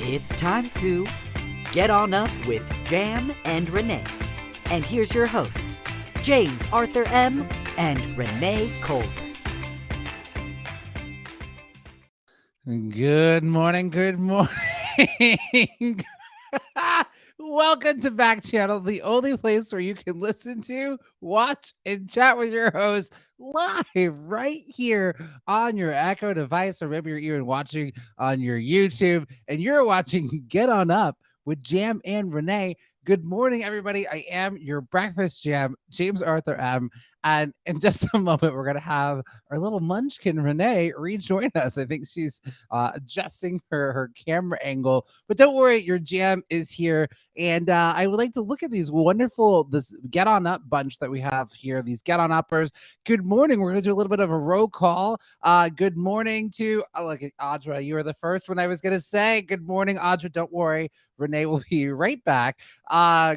It's time to get on up with Jam and Renee. And here's your hosts, James Arthur M. and Renee Culver. Good morning. Welcome to Backchannel, the only place where you can listen to, watch, and chat with your host live right here on your Echo device, or maybe you're even watching on your YouTube, and you're watching Get On Up with Jam and Renee. Good morning, everybody. I am your breakfast jam, James Arthur M. And in just a moment, we're going to have our little munchkin, Renee, rejoin us. I think she's adjusting her camera angle. But don't worry, your jam is here. And I would like to look at these this Get On Up bunch that we have here, these Get On Uppers. Good morning. We're going to do a little bit of a roll call. Good morning to, look at Audra. You were the first one I was going to say. Good morning, Audra. Don't worry. Renee will be right back.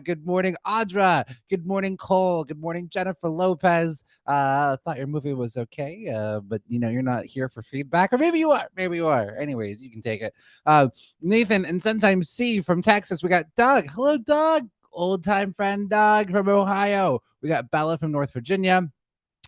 Good morning, Audra. Good morning, Cole. Good morning, Jennifer Lopez. Thought your movie was okay, but you're not here for feedback, or maybe you are. Anyways, you can take it. Nathan and sometimes C from Texas. We got Doug. Hello, Doug. Old time friend Doug from Ohio. We got Bella from North Virginia.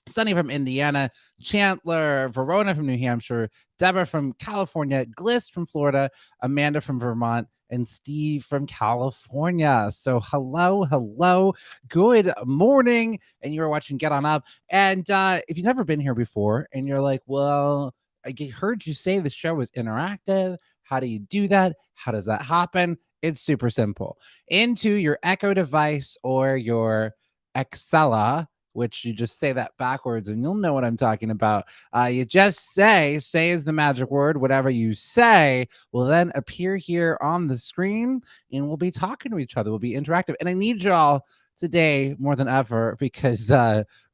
Sunny from Indiana, Chandler, Verona from New Hampshire, Deborah from California, Gliss from Florida, Amanda from Vermont, and Steve from California. So hello, good morning. And you're watching Get On Up. And if you've never been here before and you're like, well, I heard you say the show is interactive. How do you do that? How does that happen? It's super simple. Into your Echo device or your Excella, which you just say that backwards and you'll know what I'm talking about. You just say is the magic word. Whatever you say will then appear here on the screen, and we'll be talking to each other. We'll be interactive. And I need y'all today more than ever because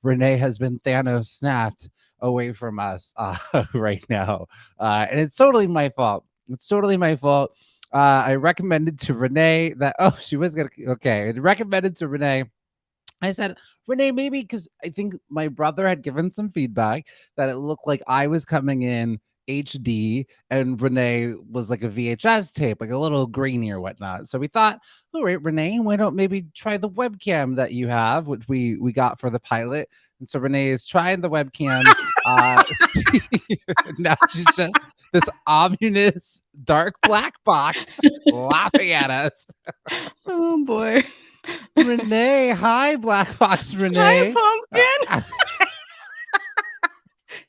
Renee has been Thanos snapped away from us right now. And it's totally my fault. I recommended to Renee that, I recommended to Renee. I said, Renee, maybe because I think my brother had given some feedback that it looked like I was coming in HD and Renee was like a VHS tape, like a little grainy or whatnot. So we thought, all right, Renee, why don't maybe try the webcam that you have, which we got for the pilot. And so Renee is trying the webcam. Now she's just this ominous dark black box laughing at us. Oh boy. Renee, hi, Black Box Renee. Hi, Pumpkin.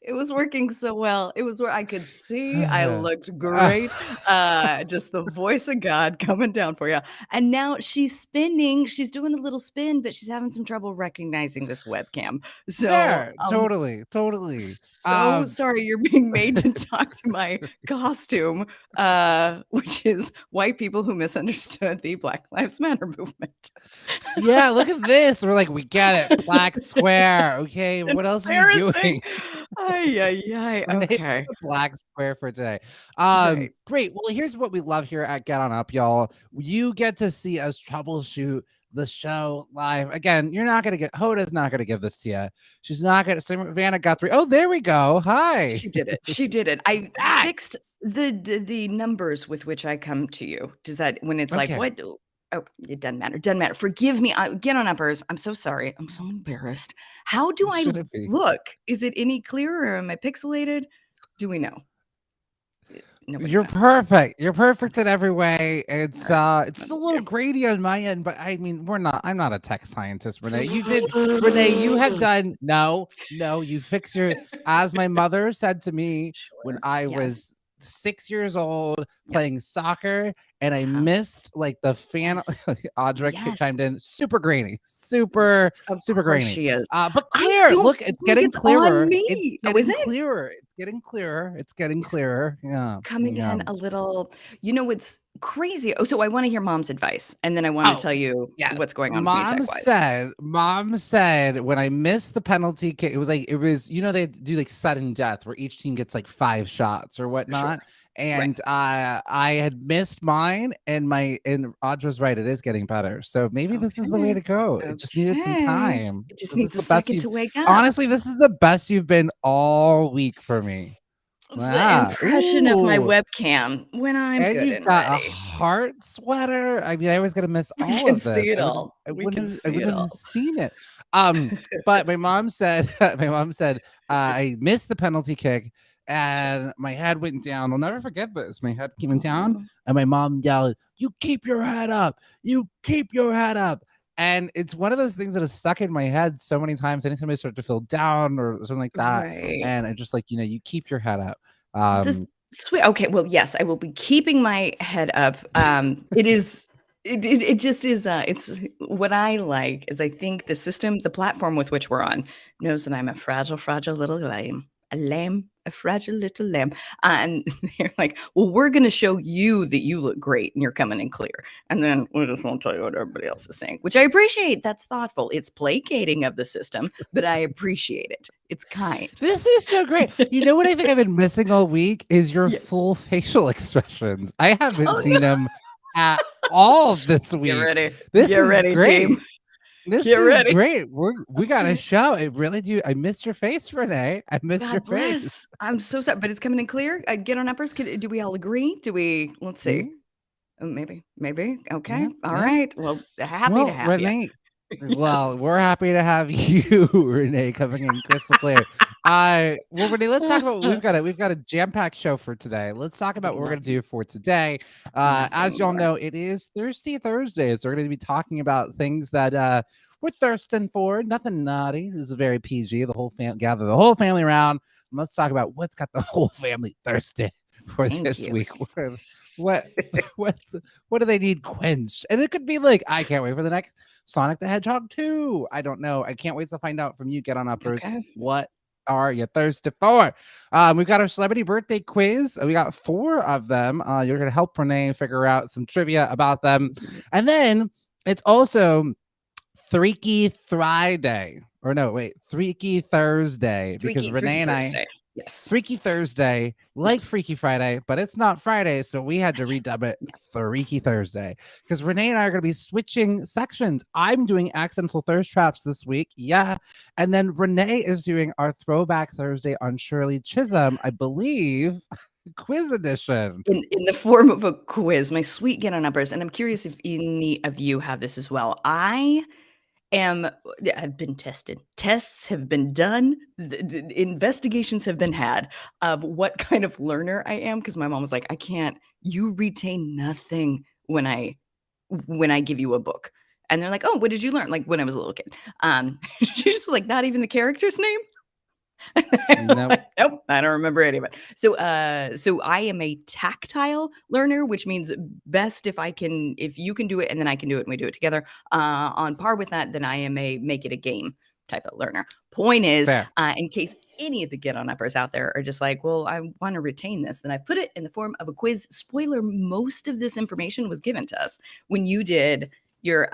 It was working so well. It was where I could see. I looked great. Just the voice of God coming down for you. And now she's spinning. She's doing a little spin, but she's having some trouble recognizing this webcam. So yeah, totally. So sorry you're being made to talk to my costume, which is white people who misunderstood the Black Lives Matter movement. Yeah, look at this. We're like, we get it. Black square. Okay, what else are you doing? Okay. Black square for today. Right. Great. Well, here's what we love here at Get On Up, y'all. You get to see us troubleshoot the show live. Again, you're not gonna get Hoda's not gonna give this to you. She's not gonna. Vanna got 3. Oh, there we go. Hi. She did it. I fixed the numbers with which I come to you. Does that when it's like what? Oh, it doesn't matter. Forgive me. Get on uppers. I'm so sorry. I'm so embarrassed. How do I look? Is it any clearer or am I pixelated? Do we know? You're perfect. You're perfect in every way. It's a little grainy on my end, but I mean, I'm not a tech scientist, Renee. Renee, you have done you fix your, as my mother said to me when I was 6 years old playing soccer and I missed like the fan. Audra chimed in. Super grainy. Super grainy. She is. But clear. Look, it's getting clearer. It's getting clearer. Yeah. Coming in a little. You know what's crazy? Oh, so I want to hear Mom's advice, and then I want to tell you what's going on. Mom said when I missed the penalty kick, it was they do like sudden death where each team gets like 5 shots or whatnot. Sure. And I had missed mine, and Audra's right. It is getting better. So maybe this is the way to go. It just needed some time. It just needs a second to wake up. Honestly, this is the best you've been all week for me. It's the Wow. impression of my Ooh. webcam when I'm And good you've and got a ready. heart sweater. I mean, I was gonna miss We all can of see this. it all. We can I see it wouldn't have all. seen it. But my mom said, I missed the penalty kick Sure. and my head went down. I'll never forget this. My head went down Oh, and my mom yelled, "You keep your head up. You keep your head up." And it's one of those things that is stuck in my head so many times. Anytime I start to feel down or something like that, right. and I just like, you keep your head up. This sweet. Okay, well, yes, I will be keeping my head up. It is. It just is. It's what I like is I think the system, the platform with which we're on, knows that I'm a fragile, fragile little lamb, a fragile little lamb. And they're like, well, we're going to show you that you look great and you're coming in clear, and then we just won't tell you what everybody else is saying, which I appreciate. That's thoughtful. It's placating of the system, but I appreciate it. It's kind. This is so great. You know what I think I've been missing all week is your Yeah. full facial expressions. I haven't Oh seen no. them at all this Get week. ready. This Get is ready, team. great. This Get is ready. great. We got a show. I really do. I missed your face, Renee. I missed your God face. bless. I'm so sorry, but it's coming in clear. Get on uppers. Do we all agree? Let's see. Mhm. Maybe. Okay. Yeah, All yeah. right. Well, happy to Well, have you. Renee, Yes. well, we're happy to have you, Renee, coming in crystal clear. Well, Renee, let's talk about we've got a jam-packed show for today. Let's talk about Would what we're love gonna do for today. As nothing y'all more. know, it is Thirsty Thursdays. So we're gonna be talking about things that we're thirsting for. Nothing naughty. This is very PG. The whole gather the whole family around. And let's talk about what's got the whole family thirsty for Thank this you. week. What what what do they need quenched? And it could be like, I can't wait for the next Sonic the Hedgehog 2. I don't know. I can't wait to find out from you, Get On Uppers. Okay. What are you thirsty for? We've got our celebrity birthday quiz. We got 4 of them. You're going to help Renee figure out some trivia about them. And then it's also Freaky Friday. Or no, wait, Freaky Thursday. Because Freaky Renee and I Thursday. Yes. Freaky Thursday, like Yes. Freaky Friday, but it's not Friday, so we had to redub it Freaky Thursday because Renee and I are going to be switching sections. I'm doing accidental thirst traps this week, yeah, and then Renee is doing our Throwback Thursday on Shirley Chisholm, I believe, quiz edition. In the form of a quiz, my sweet Get on uppers, and I'm curious if any of you have this as well. I've been tested. Tests have been done. Investigations have been had of what kind of learner I am. Because my mom was like, "I can't. You retain nothing when I give you a book." And they're like, "Oh, what did you learn?" Like when I was a little kid. She's just like, "Not even the character's name." I'm Nope. like, nope, I don't remember any of it. So I am a tactile learner, which means best if you can do it and then I can do it and we do it together. On par with that, then I am a make it a game type of learner. Point is, Fair. in case any of the get on uppers out there are just like, well, I want to retain this, then I've put it in the form of a quiz. Spoiler: most of this information was given to us when you did your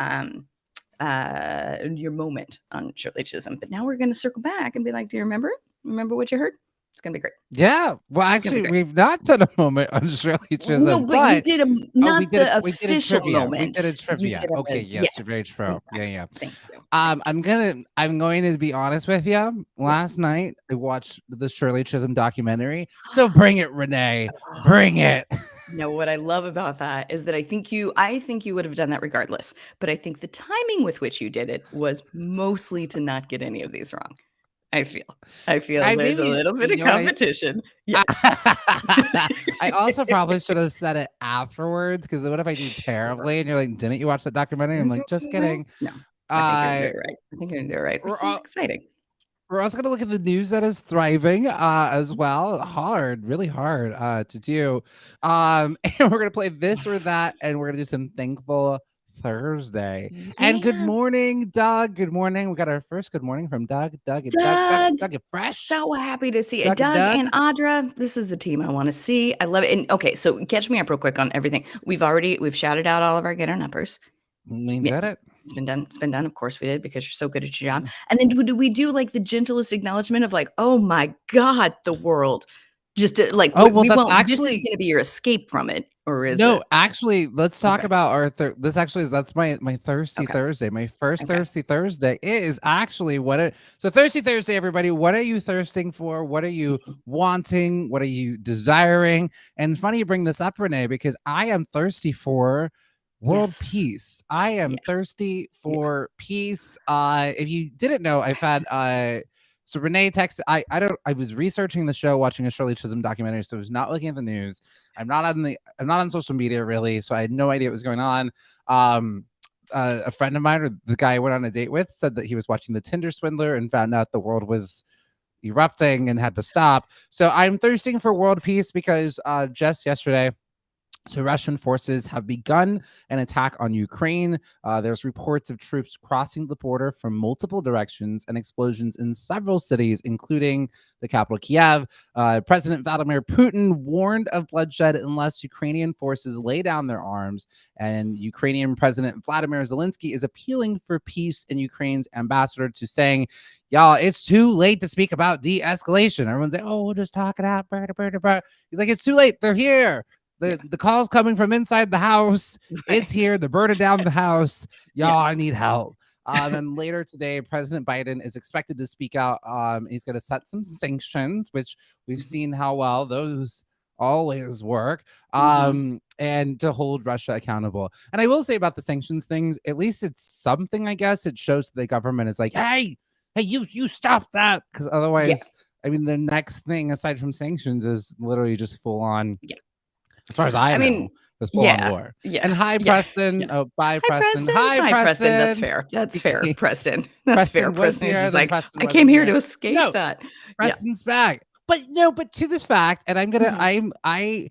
moment on Shirley Chisholm. But now we're going to circle back and be like, do you remember it? Remember what you heard? It's going to be great. Yeah. Well, It's gonna be actually, great. we've not done a moment on Shirley Chisholm, No, but you did not we the did a official trivia. We moment. did a You trivia. did Okay, yes, yes, you're very true. exactly. Yeah, yeah. Thank you. I'm going to be honest with you. Last night I watched the Shirley Chisholm documentary. So bring it, Renee. Bring it. No, what I love about that is that I think you would have done that regardless. But I think the timing with which you did it was mostly to not get any of these wrong. I feel I there's a maybe little bit you of know what competition. Yeah. I also probably should have said it afterwards because what if I do terribly and you're like, didn't you watch that documentary? I'm like, just kidding. No, I think you're gonna do it right. Which We're is exciting. We're also going to look at the news that is thriving as well. Really hard to do. And we're going to play this or that, and we're going to do some Thankful Thursday. And good Yes. morning, Doug. Good morning. We got our first good morning from Doug. Doug, you fresh? So happy to see it. Doug. Doug and Audra, this is the team I want to see. I love it. And okay, so catch me up real quick on everything. We've shouted out all of our Get Our Numbers. We Yeah. did it. It's been done. It's been done. Of course we did because you're so good at your job. And then do we do like the gentlest acknowledgement of like, oh my God, the world. Just to, like Oh, well, we that's won't. This is actually going to be your escape from it. or is No, it? actually, let's talk Okay. about our this actually is that's my Thirsty Okay. Thursday. My first Okay. Thirsty Thursday is actually so Thirsty Thursday, everybody, what are you thirsting for? What are you Mhm. wanting? What are you desiring? And it's funny you bring this up, Renee, because I am thirsty for world Yes. peace. I am Yeah. thirsty Yeah. for peace. If you didn't know, I've had so Renee texted. I was researching the show, watching a Shirley Chisholm documentary, so I was not looking at the news. I'm not on social media really, so I had no idea what was going on. A friend of mine, or the guy I went on a date with, said that he was watching The Tinder Swindler and found out the world was erupting and had to stop. So I'm thirsting for world peace because just yesterday, so Russian forces have begun an attack on Ukraine. There's reports of troops crossing the border from multiple directions and explosions in several cities, including the capital, Kiev. President Vladimir Putin warned of bloodshed unless Ukrainian forces lay down their arms. And Ukrainian President Vladimir Zelensky is appealing for peace in Ukraine's ambassador to saying, y'all, it's too late to speak about de-escalation. Everyone's like, oh, we'll just talk it out. He's like, it's too late. They're here. Yeah. The call's coming from inside the house. It's Right. here. They're burning down the house. Y'all, Yeah. I need help. And later today, President Biden is expected to speak out. He's going to set some sanctions, which we've Mhm. seen how well those always work, Mhm. and to hold Russia accountable. And I will say about the sanctions things, at least it's something, I guess. It shows the government is like, hey, you stop that. Because Yeah. otherwise, I mean, the next thing aside from sanctions is literally just full on, Yeah. as far as I I know, mean, this full on yeah. war. Yeah. And hi, Yeah. Preston. Yeah. Oh, bye, Hi, Preston. Preston. Hi, Hi, Preston. That's Preston. fair. That's He fair, came, Preston. That's fair. Preston was Preston is here, just then like, Preston I came wasn't here here. to escape No, that. Yeah. Preston's back. But no, but to this fact, and Mhm. I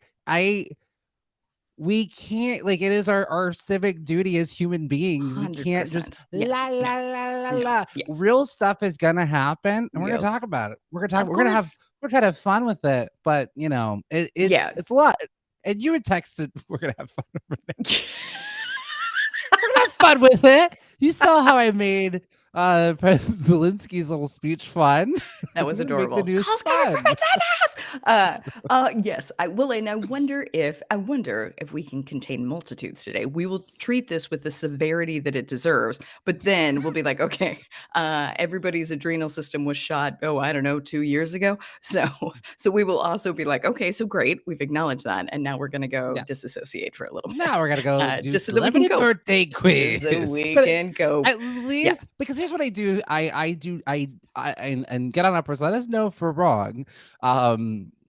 we can't, like, it is our civic duty as human beings. We can't just 100%. la Yes. No. la la la No. la. Yeah. Real stuff is gonna happen, and we're gonna Yep. talk about it. Of course. We're trying to have fun with it, but you know, Yeah. it's a lot. And you had texted, we're gonna have fun. We're gonna have fun with it. You saw how I made President Zelensky's little speech fun. That We're was gonna make the adorable. news Call's coming from fun. inside the house. Yes, I will, and I wonder if we can contain multitudes today. We will treat this with the severity that it deserves, but then we'll be like, okay, everybody's adrenal system was shot. Oh, I don't know, 2 years ago. So, so we will also be like, okay, so great, we've acknowledged that, and now we're gonna go Yes. disassociate for a little bit, Now we're gonna go do just so that we can celebrity cope. birthday Just so quiz. we But can cope. at Yeah. least, because here's what I do. And get on uppers. Let us know if we're wrong.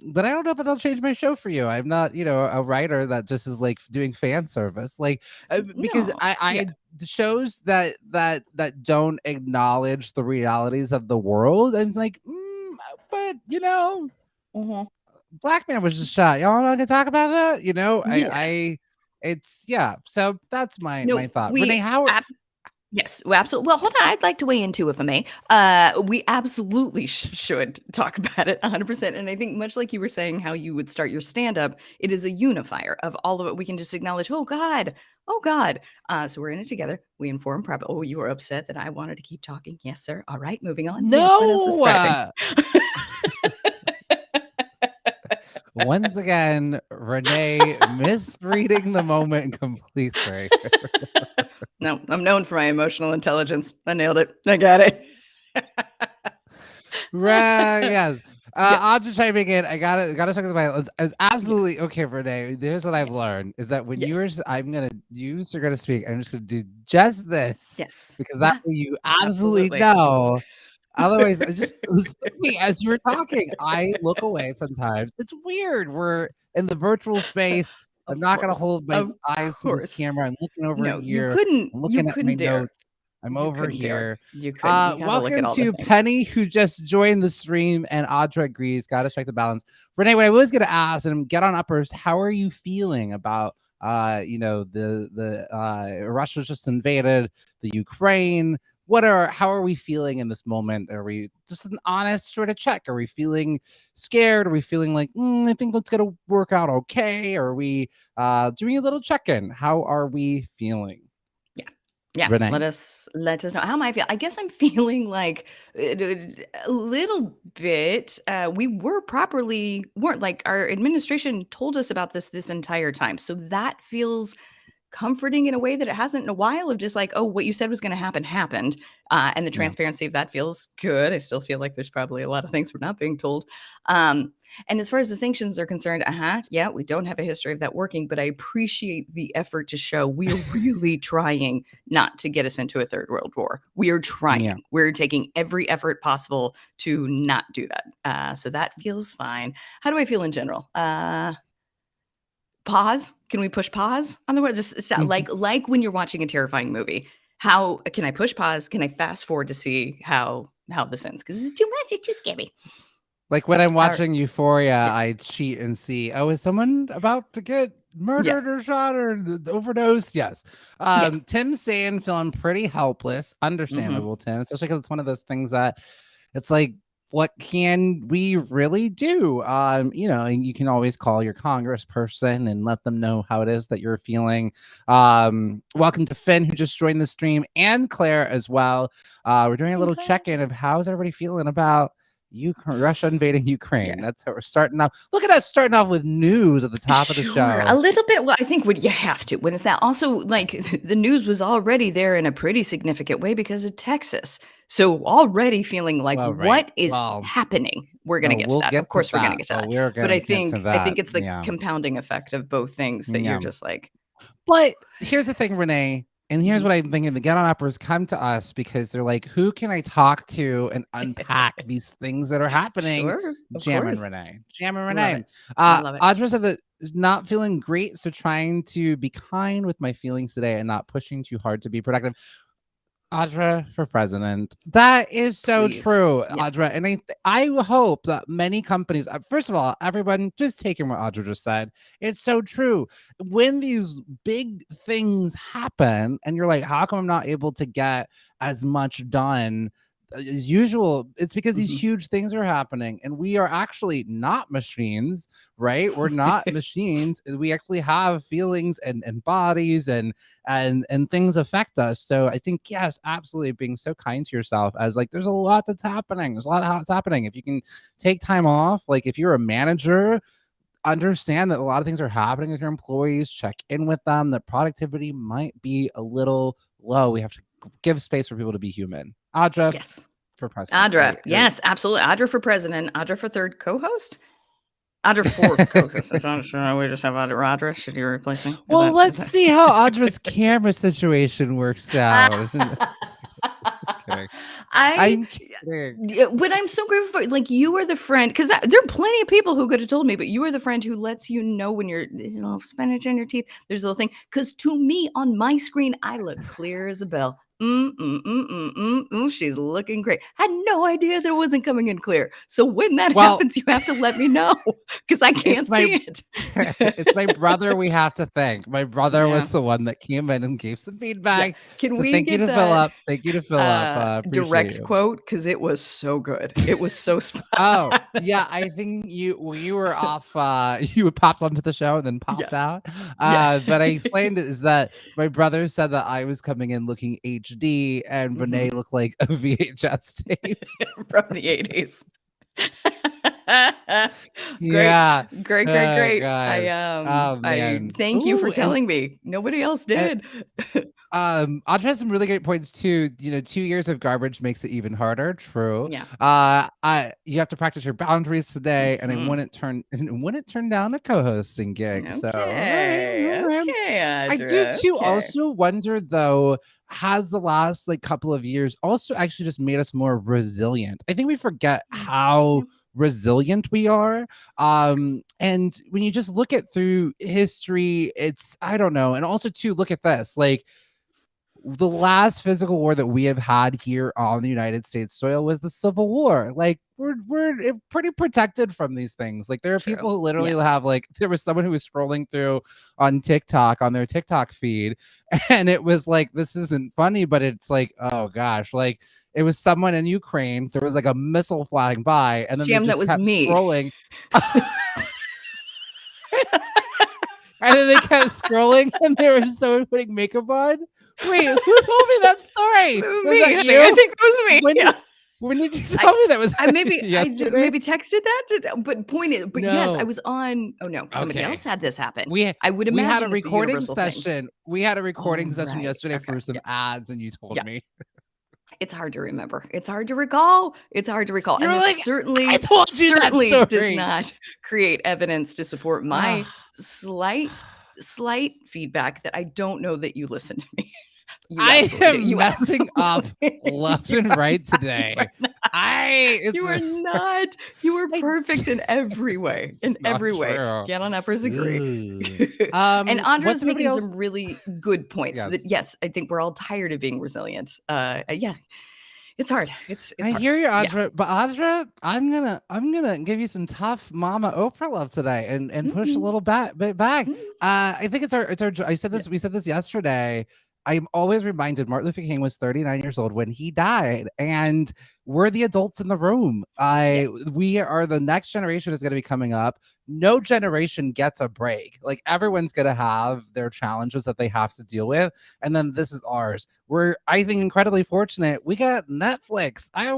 But I don't know that I'll change my show for you. I'm not, a writer that just is like doing fan service. Like, because No. I Yeah. the shows that don't acknowledge the realities of the world, and it's like, but Mhm. Black man was just shot. Y'all not gonna talk about that? Yeah. It's yeah. So that's my No, thought. we Renee, how are yes, we absolutely. Well, hold on. I'd like to weigh in too, if I may. We absolutely should talk about it 100%. And I think, much like you were saying, how you would start your stand up, it is a unifier of all of it. We can just acknowledge, oh, God. Oh, God. So we're in it together. We inform prep. Oh, you were upset that I wanted to keep talking. Yes, sir. All right. Moving on. Yes. What else is no? thriving? Once again, Renee misreading the moment completely. No, I'm known for my emotional intelligence. I nailed it. I got it. Right, yes. Yeah. I'll just chiming in. I gotta talk to the violence. It's Yeah. absolutely okay, Renee. Here's what I've Yes. learned is that when Yes. you're gonna speak, I'm just gonna do just this Yes. because that Yeah. way you absolutely Absolutely. know. Otherwise, I just was thinking as you were talking, I look away sometimes. It's weird. We're in the virtual space. I'm Of not gonna course. hold my Of eyes to this course. camera. I'm looking over No, you here. couldn't I'm you looking at my couldn't dare. notes. I'm You over couldn't dare. here. You couldn't. You gotta look at Welcome all the to things. Penny, who just joined the stream, and Audra agrees. Gotta strike the balance. Renee, what I was gonna ask, and get on uppers, how are you feeling about Russia's just invaded the Ukraine? How are we feeling in this moment? Are we just an honest sort of check? Are we feeling scared? Are we feeling like I think it's gonna work out okay? Are we doing a little check-in? How are we feeling? Yeah, Renee? let us know. How am I feel? I guess I'm feeling like a little bit. We weren't like our administration told us about this entire time. So that feels comforting in a way that it hasn't in a while, of just like, oh, what you said was going to happen happened. And the Yeah. transparency of that feels good. I still feel like there's probably a lot of things we're not being told. And as far as the sanctions are concerned, yeah, we don't have a history of that working, but I appreciate the effort to show we are really trying not to get us into a third world war. We are trying. Yeah. We're taking every effort possible to not do that. So that feels fine. How do I feel in general? Pause. Can we push pause on the word? Just stop. Like when you're watching a terrifying movie. How can I push pause? Can I fast forward to see how this ends? Because it's too much. It's too scary. Like when I'm watching Euphoria, I cheat and see, oh, is someone about to get murdered or shot or overdosed? Yes. Tim's saying feeling pretty helpless. Understandable, Tim. Especially because it's one of those things that it's like, what can we really do? You can always call your congressperson and let them know how it is that you're feeling. Welcome to Finn, who just joined the stream, and Claire as well. We're doing a little check-in of how's everybody feeling about Russia invading Ukraine. That's how we're starting off. Look at us starting off with news at the top of the show. A little bit. Well, I think what you have to. When is that? Also, like the news was already there in a pretty significant way because of Texas. So already feeling like what is happening? We're going to get to that. Of course, we're going to get to that. But I think it's the compounding effect of both things that you're just like. But here's the thing, Renee. And here's what I'm thinking: the Get On Uppers come to us because they're like, who can I talk to and unpack these things that are happening? Sure, Jam and Renee. Audra said that not feeling great, so trying to be kind with my feelings today and not pushing too hard to be productive. Audra for president. That is so true, Audra. And I hope that many companies, first of all, everyone just taking what Audra just said. It's so true. When these big things happen and you're like, how come I'm not able to get as much done as usual? It's because these huge things are happening and we are actually not machines, right? We're not machines. We actually have feelings and bodies and things affect us. So I think, yes, absolutely being so kind to yourself as like, there's a lot that's happening. There's a lot of that's happening. If you can take time off, like if you're a manager, understand that a lot of things are happening with your employees, check in with them, that productivity might be a little low. We have to give space for people to be human. Audra, yes, for president. Audra, yes, absolutely. Audra for president. Audra for third co-host. Audra for co-host. We just have Audra. Should you replace me? Well, let's see how Audra's camera situation works out. Just kidding. I'm kidding. But I'm so grateful for, like, you are the friend, because there are plenty of people who could have told me, but you are the friend who lets you know when you're spinach in your teeth. There's a little thing, because to me on my screen, I look clear as a bell. She's looking great. Had no idea there wasn't coming in clear. So when that happens, you have to let me know because I can't see it. It's my brother we have to thank. My brother was the one that came in and gave some feedback. Yeah. Thank you to Philip. Thank you to Philip. Direct quote, because it was so good. It was so spot. Oh yeah, I think you were off. You popped onto the show and then popped out. But I explained it is that my brother said that I was coming in looking HD and Renee looked like a VHS tape from the 80s. Great. I thank you for telling me. Nobody else did. Audra has some really great points too. 2 years of garbage makes it even harder. True. Yeah. You have to practice your boundaries today, and I wouldn't turn down a co-hosting gig. Okay. So Audra, I do too. Also wonder though, has the last couple of years also actually just made us more resilient? I think we forget how resilient we are. And when you just look at through history, it's, I don't know. And also too, look at this, the last physical war that we have had here on the United States soil was the Civil War. We're pretty protected from these things. There are people who literally have there was someone who was scrolling through on TikTok on their TikTok feed, and it was this isn't funny, but it's oh gosh, it was someone in Ukraine. There was a missile flying by, and then they just kept scrolling. And then they kept scrolling, and they were putting makeup on. Wait, who told me that story? Was that you? I think it was me. When did you tell me that was I yesterday? maybe texted that, but yes, I No. was on. Oh no, somebody else Okay. had this happen. We I would we had a imagine it's a recording universal thing. session. We had a recording Oh, session right. yesterday Okay. for some ads, and you told Yeah. me. It's hard to remember. It's hard to recall. It's hard to recall. You And were this like, I certainly, told you that certainly does story. not create evidence to support my Ah. slight feedback that I don't know that you listen to me. You I absolutely do. am You messing up absolutely left you and are right not. today. You are not. You are I- perfect in every way. In It's not every way. true. Get on uppers agree. Ooh. And What's Andra's everybody making else? some really good points that Yes. yes, I think we're all tired of being resilient. Yeah. It's hard. It's I hard. hear you, Yeah. Audra. But Audra, I'm gonna give you some tough Mama Oprah love today, and push a little bit back. I think it's our. I said this. We said this yesterday. I'm always reminded Martin Luther King was 39 years old when he died, and we're the adults in the room. We are the next generation is going to be coming up. No generation gets a break. Like everyone's going to have their challenges that they have to deal with, and then this is ours. We're, I think, incredibly fortunate. We got Netflix. I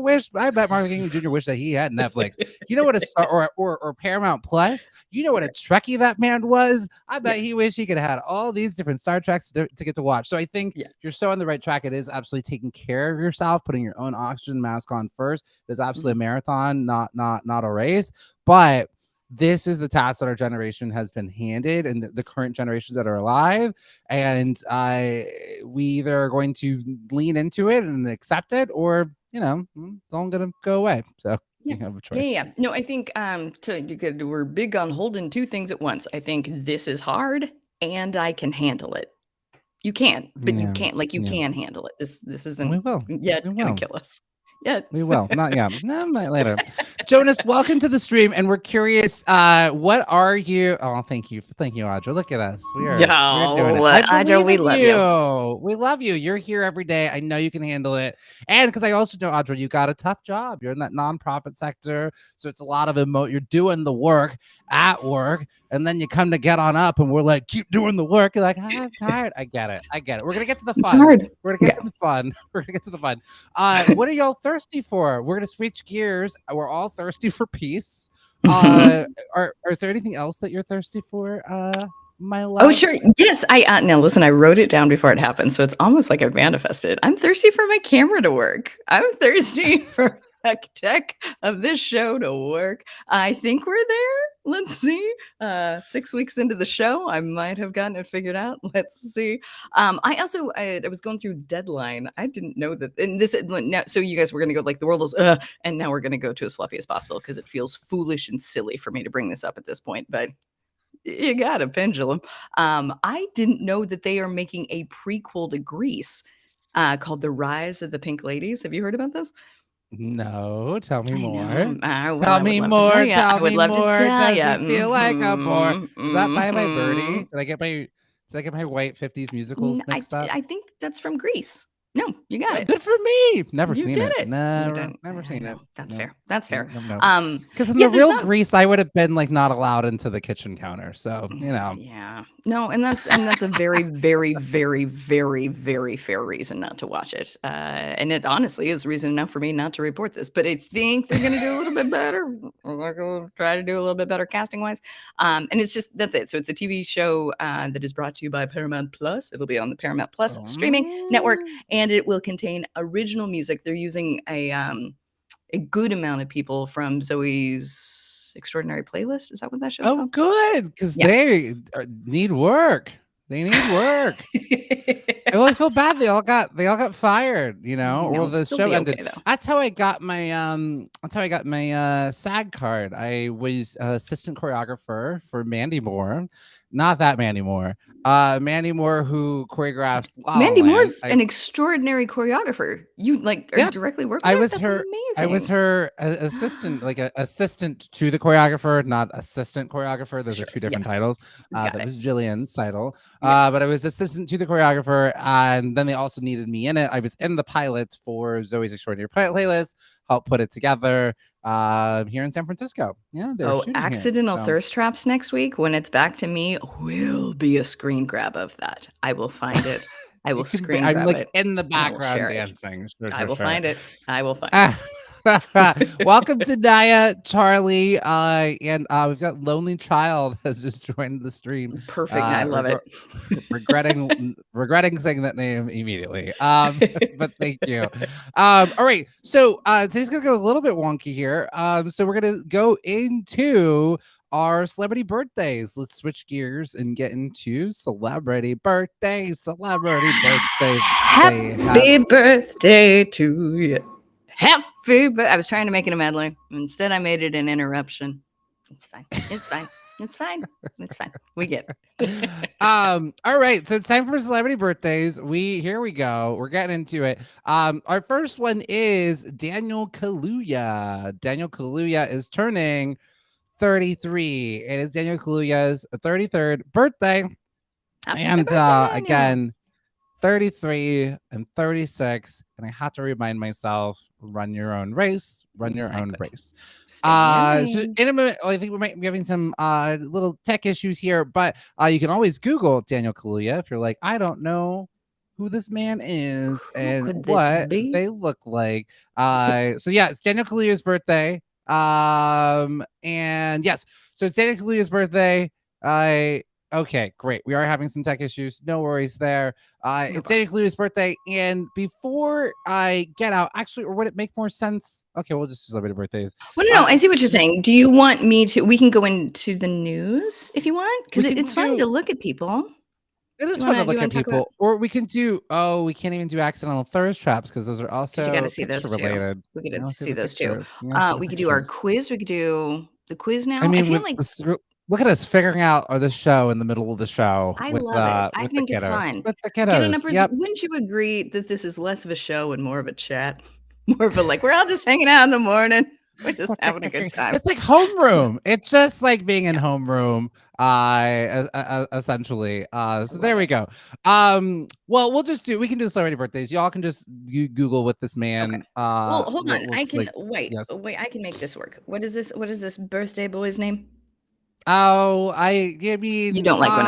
bet Martin Luther King Jr. wished that he had Netflix. You know what a star or Paramount Plus. You know what a Trekkie that man was. I bet he wished he could have had all these different Star Treks to get to watch. So I think you're so on the right track. It is absolutely taking care of yourself, putting your own oxygen mask on first. It's absolutely a marathon, not a race. But this is the task that our generation has been handed, and the current generations that are alive. And we either are going to lean into it and accept it, or it's all going to go away. So you have a choice. Yeah. No, I think we're big on holding two things at once. I think this is hard, and I can handle it. You can, but you can't. Like you can handle it. This isn't yet gonna kill us. Yet. We will. Not yet. No, not later. Jonas, welcome to the stream. And we're curious, what are you? Oh, thank you, Audra. Look at us. We're doing it. Audra, we love you. We love you. You're here every day. I know you can handle it. And because I also know, Audra, you got a tough job. You're in that nonprofit sector. So it's a lot of you're doing the work at work. And then you come to get on up and we're like, keep doing the work. You're like, I'm tired. I get it. We're going to get to the fun. It's hard. We're going to get to the fun. We're going to get to the fun. What are y'all thirsty for? We're going to switch gears. We're all thirsty for peace. Is there anything else that you're thirsty for, my love? Oh, sure. Yes. Now listen, I wrote it down before it happened. So it's almost like I've manifested. I'm thirsty for my camera to work. I'm thirsty for the tech of this show to work. I think we're there. Let's see. 6 weeks into the show, I might have gotten it figured out. Let's see. I also I was going through Deadline. I didn't know that. And this now, so you guys were going to go like the world is, and now we're going to go to as fluffy as possible because it feels foolish and silly for me to bring this up at this point. But you got a pendulum. I didn't know that they are making a prequel to Grease called The Rise of the Pink Ladies. Have you heard about this? No, tell me more. Tell me more. Tell me more. Does it feel like a bore? Is that by Birdie? Did I get my white 50s musicals mixed up? I think that's from Grease. No, you got it. Good for me. Never You seen did it. it. Never seen it. That's No. fair. That's fair. No. Because in the real Grease, I would have been like not allowed into the kitchen counter. So Yeah. No, and that's a very, very, very, very, very fair reason not to watch it. And it honestly is reason enough for me not to report this. But I think they're gonna do a little bit better. We're gonna try to do a little bit better casting wise. And that's it. So it's a TV show that is brought to you by Paramount Plus. It'll be on the Paramount Plus streaming network, and it will contain original music. They're using a good amount of people from Zoe's Extraordinary Playlist. Is that what that show's called? Oh, good, because they need work. They need work. I really feel bad. They all got fired. Well, the show ended. Okay, that's how I got my SAG card. I was assistant choreographer for Mandy Moore. Not that Mandy Moore. Mandy Moore, who choreographed La La Mandy Land. Moore's an extraordinary choreographer. You directly work with her? That's amazing. I was her assistant, like a assistant to the choreographer, not assistant choreographer. Those are two different titles. That was Jillian's title. But I was assistant to the choreographer, and then they also needed me in it. I was in the pilot for Zoe's Extraordinary Playlist, helped put it together here in San Francisco. Yeah. Accidental Thirst Traps next week when it's back to me will be a screen grab of that. I will find it. I will screen grab it. I'm like in the background dancing. I will find it. I will find it. Welcome to Naya, Charlie, and we've got Lonely Child has just joined the stream. Perfect. I love it. Regretting saying that name immediately. But thank you. All right, so today's gonna go a little bit wonky here. So we're gonna go into our celebrity birthdays. Let's switch gears and get into celebrity birthdays. Celebrity birthdays. Happy birthday to you. Happy birthday. I was trying to make it a medley. Instead, I made it an interruption. It's fine. It's fine. It's fine. It's fine. We get it. All right, so it's time for celebrity birthdays. Here we go. We're getting into it. Our first one is Daniel Kaluuya. Daniel Kaluuya is turning 33. It is Daniel Kaluuya's 33rd birthday. And again, 33 and 36, and I have to remind myself, run your own race, run your own race. So in a minute, I think we might be having some little tech issues here, but you can always Google Daniel Kaluuya if you're like, I don't know who this man is and what they look like. So yeah, it's Daniel Kaluuya's birthday. And yes, so it's Daniel Kaluuya's birthday. Okay, great. We are having some tech issues. No worries there. It's Daniel Kaluuya's birthday. And before I get out, actually, or would it make more sense? Okay, we'll just celebrate birthdays. Well, no, I see what you're saying. Do you want me to? We can go into the news if you want, because it's fun to look at people. It is fun to look at people. Or we can do, we can't even do accidental thirst traps because those are also you got to see those related. We got to see those too. We could do our quiz. We could do the quiz now. I mean, I feel like look at us figuring out the show in the middle of the show. I love it. I think it's fun. With the kiddos. Yep. Wouldn't you agree that this is less of a show and more of a chat? More of a we're all just hanging out in the morning. We're just having a good time. It's like homeroom. It's just like being in homeroom, essentially. So there we go. Well, we can do celebrity birthdays. Y'all can just Google with this man. Okay. Well, hold on. I can wait. Yes. Wait, I can make this work. What is this? What is this birthday boy's name? Oh, I mean, you don't like when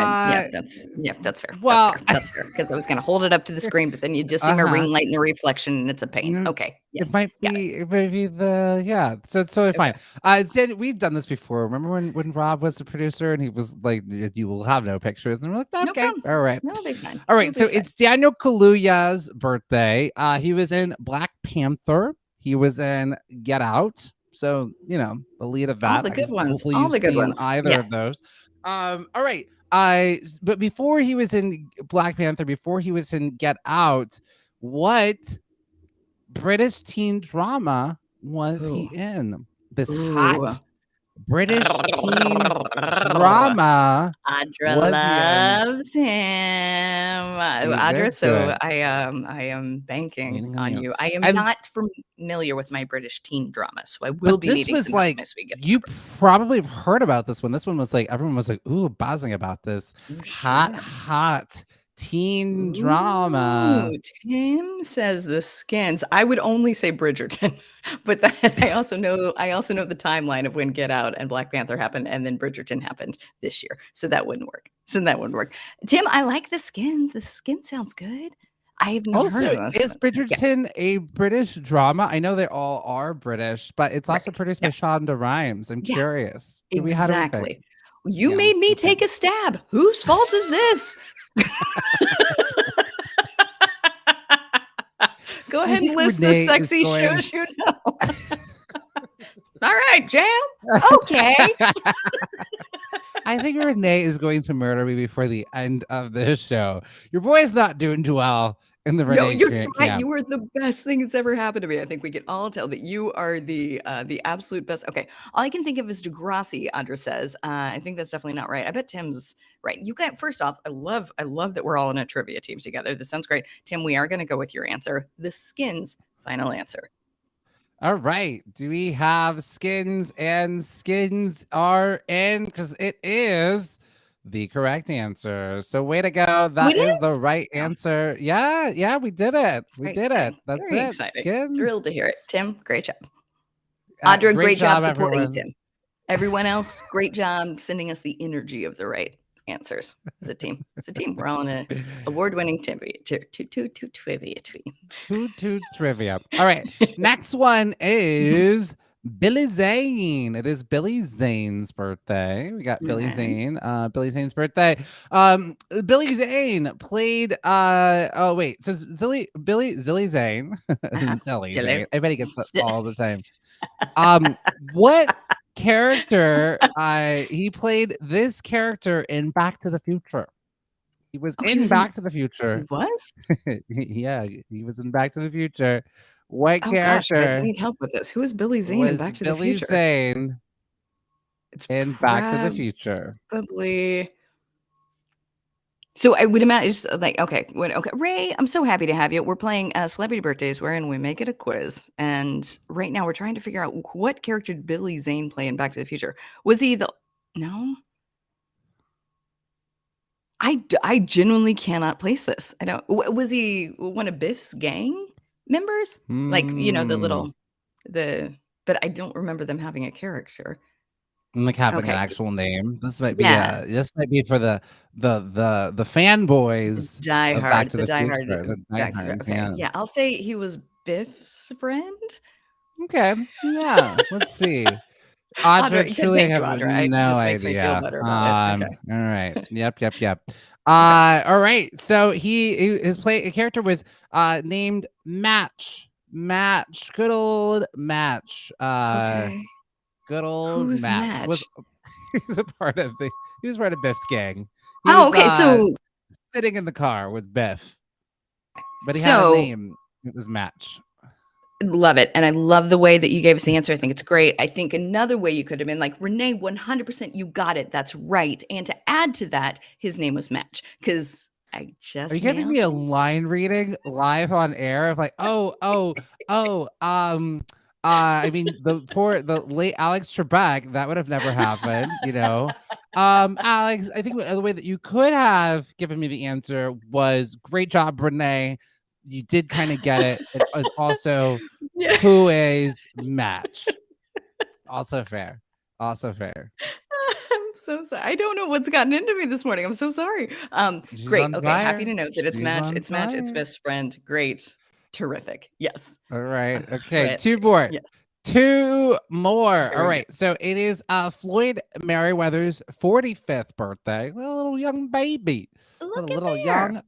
that's fair. Well, that's fair because I was gonna hold it up to the screen, but then you just see my ring light in the reflection, and it's a pain. Okay, yes. It might be So it's totally fine. We've done this before. Remember when Rob was the producer and he was like, "You will have no pictures," and we're like, "Okay, all right, that'll be fine." All right, so it's Daniel Kaluuya's birthday. He was in Black Panther. He was in Get Out. So, the lead of that. All the good ones. All the good ones. Either of those. All right. But before he was in Black Panther, before he was in Get Out, what British teen drama was he in? This hot British teen drama. Audra loves him. Audra, so I am banking on you. I am not familiar with my British teen drama, so I will be needing some help as we get you probably have heard about this one. This one was like everyone was like, ooh, buzzing about this. Hot teen drama. Tim says the Skins. I would only say Bridgerton, but I also know the timeline of when Get Out and Black Panther happened, and then Bridgerton happened this year, so that wouldn't work. Tim, I like the Skins. The Skin sounds good. I have not heard of is Bridgerton a British drama? I know they all are British, but it's also produced by Shonda Rhimes. I'm curious. Exactly. You made me take a stab. Whose fault is this? Go ahead and list the sexy shows you know. All right, Jam. Okay. I think Renee is going to murder me before the end of this show. Your boy is not doing too well in the Renee. No, you're fine. You are the best thing that's ever happened to me. I think we can all tell that you are the absolute best. Okay, all I can think of is Degrassi. Audra says. I think that's definitely not right. I bet Tim's right. You got first off. I love that we're all in a trivia team together. This sounds great, Tim. We are going to go with your answer. The Skins. Final answer. All right. Do we have Skins? And Skins are in because it is the correct answer. So way to go. That is the right answer. Yeah, we did it. We did it. That's very it. Exciting. Skins. Thrilled to hear it. Tim, great job. Audra, great job supporting everyone. Tim. Everyone else, great job sending us the energy of the right answers. It's a team. It's a team. We're all in a award-winning trivia team. Two trivia. All right. Next one is Billy Zane. It is Billy Zane's birthday. We got Billy Zane. Billy Zane's birthday. Billy Zane played so Zilly Zane. Zilly Zane. I bet he gets that all the time. What character he played this character in Back to the Future? He was in Back to the Future. He was? Yeah, he was in Back to the Future. What character? Gosh, guys, I need help with this. Who is Billy Zane in Back to the Future? Billy Zane in Back to the Future. Probably. So I would imagine, it's like, okay, Ray, I'm so happy to have you. We're playing Celebrity Birthdays, wherein we make it a quiz. And right now we're trying to figure out what character did Billy Zane play in Back to the Future. Was he no? I genuinely cannot place this. I don't. Was he one of Biff's gang members? Like, but I don't remember them having a character. Like having an actual name. This might be for the fanboys. Die Hard. Back to the Future. Okay. Yeah, I'll say he was Biff's friend. Okay. Yeah. Let's see. Audra, truly, I have no idea. Okay. All right. Yep. All right. So his character was named Match. Good old Match. Okay. Good old Who's Match. He was part of Biff's gang. So sitting in the car with Biff, but he had a name. It was Match. Love it. And I love the way that you gave us the answer. I think it's great. I think another way you could have been like, Renee, 100%, you got it. That's right. And to add to that, his name was Match. Because I just. Are you giving me a line reading live on air of like, I mean, the late Alex Trebek, that would have never happened, Alex, I think the way that you could have given me the answer was great job, Renee. You did kind of get it. It was also who is Match. Also fair. I'm so sorry. I don't know what's gotten into me this morning. I'm so sorry. Great. Okay. Happy to know that it's Match. It's Match. It's best friend. Great. Terrific. Yes. All right. Okay. Two more. Yes. Two more. All right. So it is Floyd Merriweather's 45th birthday. A little young baby. Young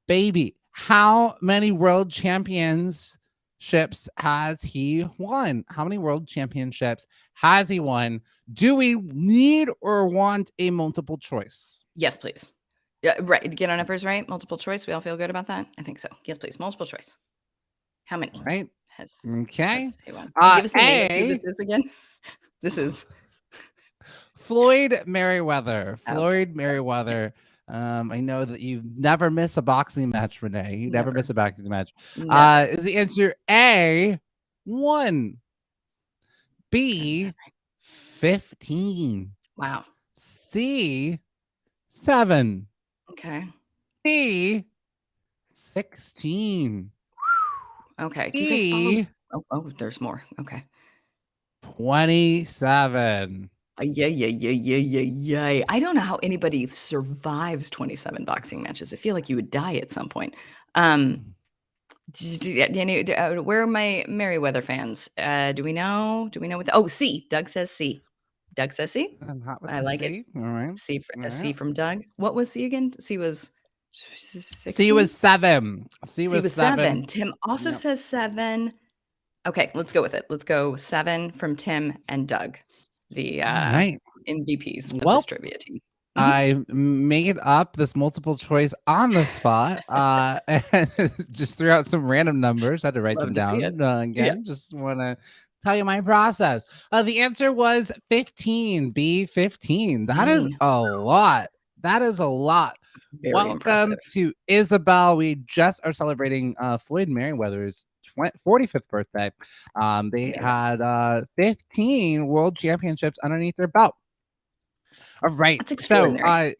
baby. How many world championships has he won? How many world championships has he won? Do we need or want a multiple choice? Yes, please. Yeah, right. Get on uppers, right? Multiple choice. We all feel good about that? I think so. Yes, please. Multiple choice. How many? Right. Okay. Give us the name of who this is again. This is Floyd Merriweather. Merriweather. I know that you never miss a boxing match, Renee. You never miss a boxing match. Is the answer A, 1, B, 15. Wow. C, 7. Okay. D, 16. Okay. Do you guys follow? Oh, there's more. Okay. 27. Yeah. I don't know how anybody survives 27 boxing matches. I feel like you would die at some point. Where are my Merriweather fans? Do we know? What? C. Doug says C. I'm hot with I like C. it. All right. C from Doug. What was C again? C was 16? C was 7. C was 7. Tim also says 7. Okay, let's go with it. Let's go 7 from Tim and Doug, the MVPs of this trivia team. I made up this multiple choice on the spot and just threw out some random numbers. Had to write them down again. Just want to tell you my process. The answer was 15. B, 15. That is a lot. Very Welcome impressive. to Isabel. We just are celebrating Floyd Merriweather's 45th birthday. They had 15 world championships underneath their belt. All right. That's extraordinary.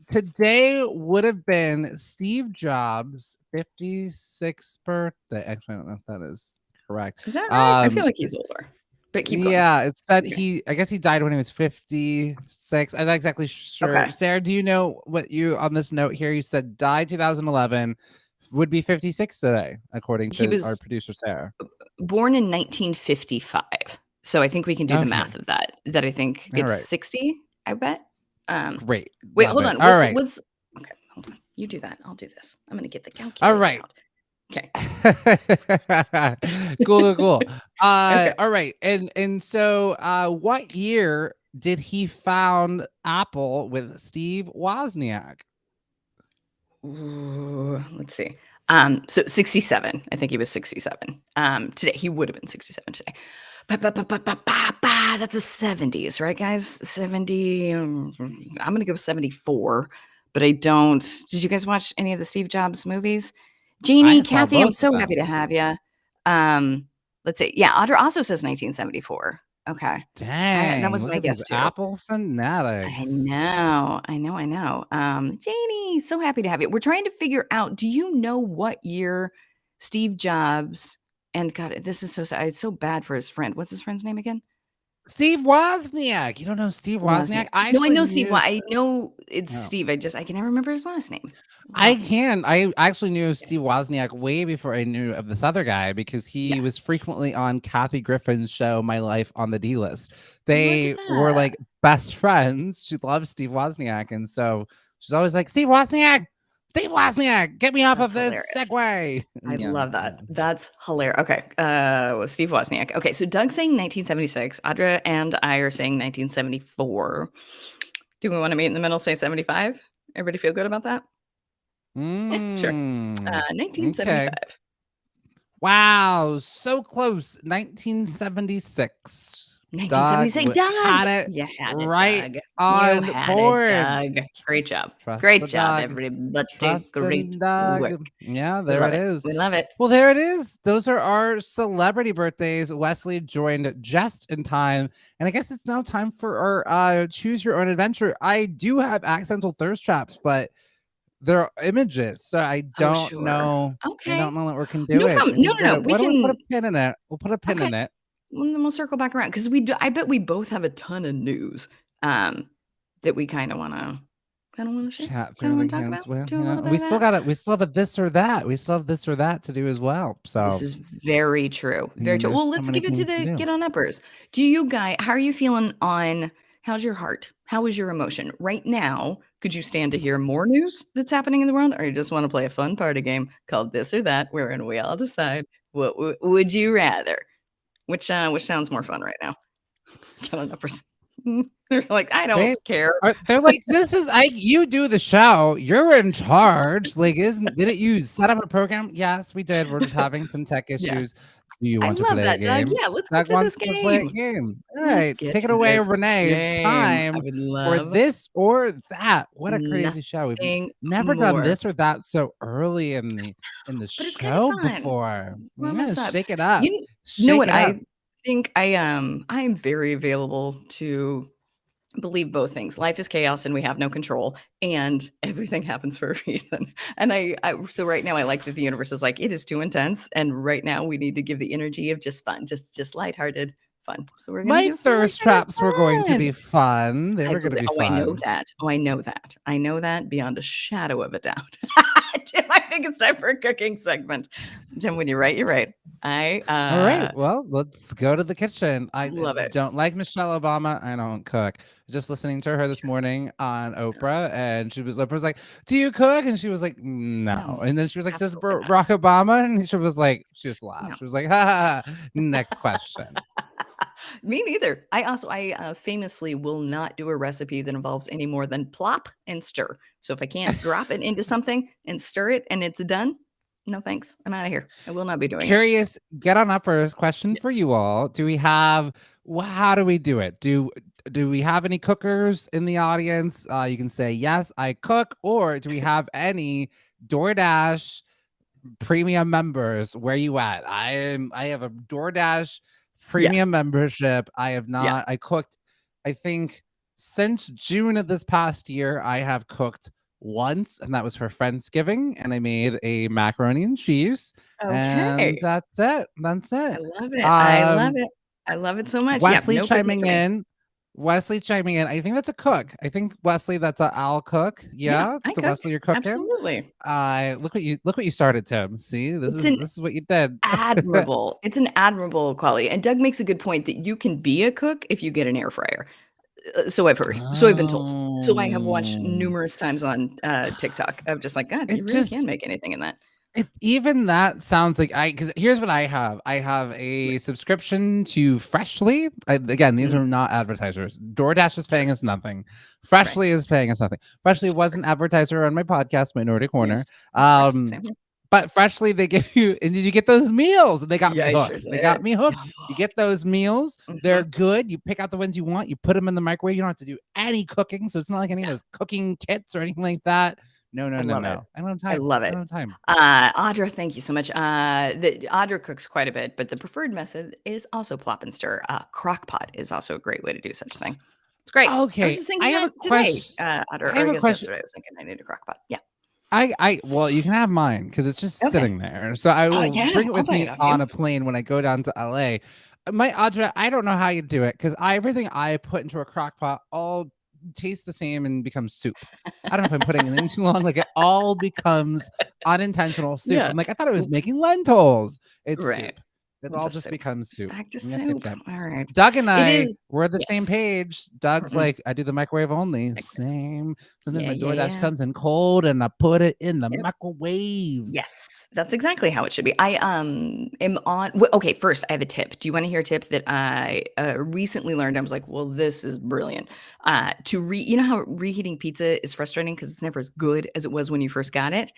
Today would have been Steve Jobs' 56th birthday. Actually, I don't know if that is correct. Is that right? I feel like he's older. But keep going. Yeah, it said Okay. I guess he died when he was 56. I'm not exactly sure. Okay. Sarah, do you know what you on this note here? You said died 2011, would be 56 today, according He to our was producer Sarah. born in 1955. So I think we can do the Okay. math of that. That I think All it's right. 60, I bet. Great. Wait, Love hold it. on. All right. What's okay, hold on. You do that. I'll do this. I'm gonna get the All calculator right. out. Okay. Cool, cool, cool. Okay. All right. And so what year did he found Apple with Steve Wozniak? Ooh, let's see. So 67. I think he was 67. Today he would have been 67 today. That's the 70s, right, guys? 70. I'm gonna go 74, but I don't. Did you guys watch any of the Steve Jobs movies? I Jeannie, saw Kathy, I'm both of so happy them. to have you. Let's see. Yeah, Audra also says 1974. Okay. That Dang, was look my at these guess too. Apple fanatics. I know. Janie, so happy to have you. We're trying to figure out, do you know what year Steve Jobs and God, this is so sad. It's so bad for his friend. What's his friend's name again? Steve Wozniak. You don't know Steve Wozniak? Wozniak. I No, I actually know Steve. knew. I know it's Oh, Steve. I can never remember his last name. I Wozniak. can. I actually knew Steve Wozniak way before I knew of this other guy because Yeah. he was frequently on Kathy Griffin's show, My Life on the D List. Look at They were that. like best friends. She loves Steve Wozniak. And so she's always like, Steve Wozniak, Steve Wozniak, get me off of That's this hilarious. Segway. I Yeah. love that. Yeah. That's hilarious. Okay. Steve Wozniak. Okay. So Doug's saying 1976. Audra and I are saying 1974. Do we want to meet in the middle, say 75? Everybody feel good about that? Yeah, sure. Okay. 1975. Wow, so close. 1976. Doug 1976. Doug! had it You had it, right Doug. You on had it, board. Doug. Great job. Trust Great the job, Doug. everybody. Trust Great in work. Doug. Yeah, We there love it it. is. We love it. Well, there it is. Those are our celebrity birthdays. Wesley joined just in time. And I guess it's now time for our choose your own adventure. I do have accidental thirst traps, but they're images, so I Oh, don't sure. know. I Okay. don't know that we can do No it. problem. I No, think no, no. We why don't we put a can. pin in it? We'll put a pin Okay. in it. Well, then we'll circle back around because we do. I bet we both have a ton of news that we kind of want to share, Chat kind through of the want to talk hands about, with, do a little bit we of still that. got it. We still have a this or that. We still have this or that to do as well. This So is very true. Very true. there's Well, so let's many give it to things to the do. get on uppers. Do you guys, how are you feeling on how's your heart? How is your emotion? Right now, could you stand to hear more news that's happening in the world? Or you just want to play a fun party game called This or That, wherein we all decide what would you rather? Which sounds more fun right now? Get on uppers. They're like, I don't They care. they're like, this is you do the show. You're in charge. Like, didn't you set up a program? Yes, we did. We're just having some tech Yeah. issues. Do you I want to love play a that, Doug. game? Yeah, let's get Doug to this wants to play a game. game. All Let's right, get take it to away, this Renee. It's game. I time would for love this or that. What a crazy show. We've nothing never done more. this or that so early in the But it's kinda show fun. before. Warm Yeah, us up. shake it up. You know Shake what? it up. I think I am very available to believe both things. Life is chaos and we have no control, and everything happens for a reason. And so right now I like that the universe is like, it is too intense, and right now we need to give the energy of just fun, just lighthearted fun. So we're gonna My do some thirst lighthearted traps were going to fun. be fun. They I were going to believe be I know fun. that. Oh, I know that. I know that beyond a shadow of a doubt. Tim, I think it's time for a cooking segment. Tim, when you're right, you're right. All right. Well, let's go to the kitchen. I Love it. don't like Michelle Obama. I don't cook. Just listening to her this morning on Oprah, and Oprah's like, "Do you cook?" And she was like, "No." No, And then she was like, "Does absolutely not. Barack Obama?" And she was like, she just laughed. No. She was like, "Ha ha ha." Next question. Me neither. I famously will not do a recipe that involves any more than plop and stir. So if I can't drop it into something and stir it and it's done, no thanks. I'm out of here. I will not be doing it. Curious, get on uppers. Question for Yes. you all. Do we have, how do we do it? Do we have any cookers in the audience? You can say, yes, I cook. Or do we have any DoorDash premium members? Where you at? I have a DoorDash Yeah. premium membership. I have Yeah. not, I cooked, I think since June of this past year, I have cooked once, and that was for Friendsgiving, and I made a macaroni and cheese, and Okay. that's it. That's I it. love it. I love it. I love it so much. Wesley No cooking chiming for me. in. Wesley chiming in. I think that's a cook. I think Wesley, that's a I'll cook. Yeah, Yeah, I it's a cook. Wesley you're cooking. Absolutely. Look what you started, Tim. See, this It's is an this is what you did. it's an admirable quality. And Doug makes a good point that you can be a cook if you get an air fryer. So I've heard. So I've been told. So I have watched Oh, numerous times on TikTok of just like, God, you it really can just make anything in that. even that sounds like because here's what I have. I have a Right. subscription to Freshly. Again, these Mm, are not advertisers. DoorDash is paying sure. us nothing. Right. Freshly is paying us nothing. Freshly was Sure. an advertiser on my podcast, Minority Corner. Yes. Of course. Same here. But Freshly, they give you, and did you get those meals? And they got me Yeah, I sure hooked. They got did. me hooked. You get those meals. They're Mhm. good. You pick out the ones you want. You put them in the microwave. You don't have to do any cooking. So it's not like any of Yeah. those cooking kits or anything like that. No, no, I no, love it. no. I don't have I time. love I don't it. have time. Audra, thank you so much. Audra cooks quite a bit, but the preferred method is also plop and stir. Crock pot is also a great way to do such a thing. It's great. I was Okay, just I thinking have that a today, question. Audra, I or have I a guess question. yesterday. I was thinking I need a crock pot. Yeah. Well, you can have mine because it's just Okay. sitting there. So I will Yeah, bring it I'll with buy it me off you. on a plane when I go down to LA. My Audra, I don't know how you do it because everything I put into a crock pot all tastes the same and becomes soup. I don't know if I'm putting it in too long. Like it all becomes unintentional soup. Yeah. I'm like, I thought it was Oops. making lentils. It's Right. soup. It all Just just soup. becomes It's soup. back to Yep, yep, soup. yep. All right. Doug and It I, is. we're the same Yes. page. Doug's Mhm. like, I do the microwave only. Like, Same. Sometimes yeah, my yeah, DoorDash yeah. comes in cold and I put it in the Yep. microwave. Yes, that's exactly how it should be. I am on. Okay, first I have a tip. Do you want to hear a tip that I recently learned? I was like, well, this is brilliant. You know how reheating pizza is frustrating because it's never as good as it was when you first got it.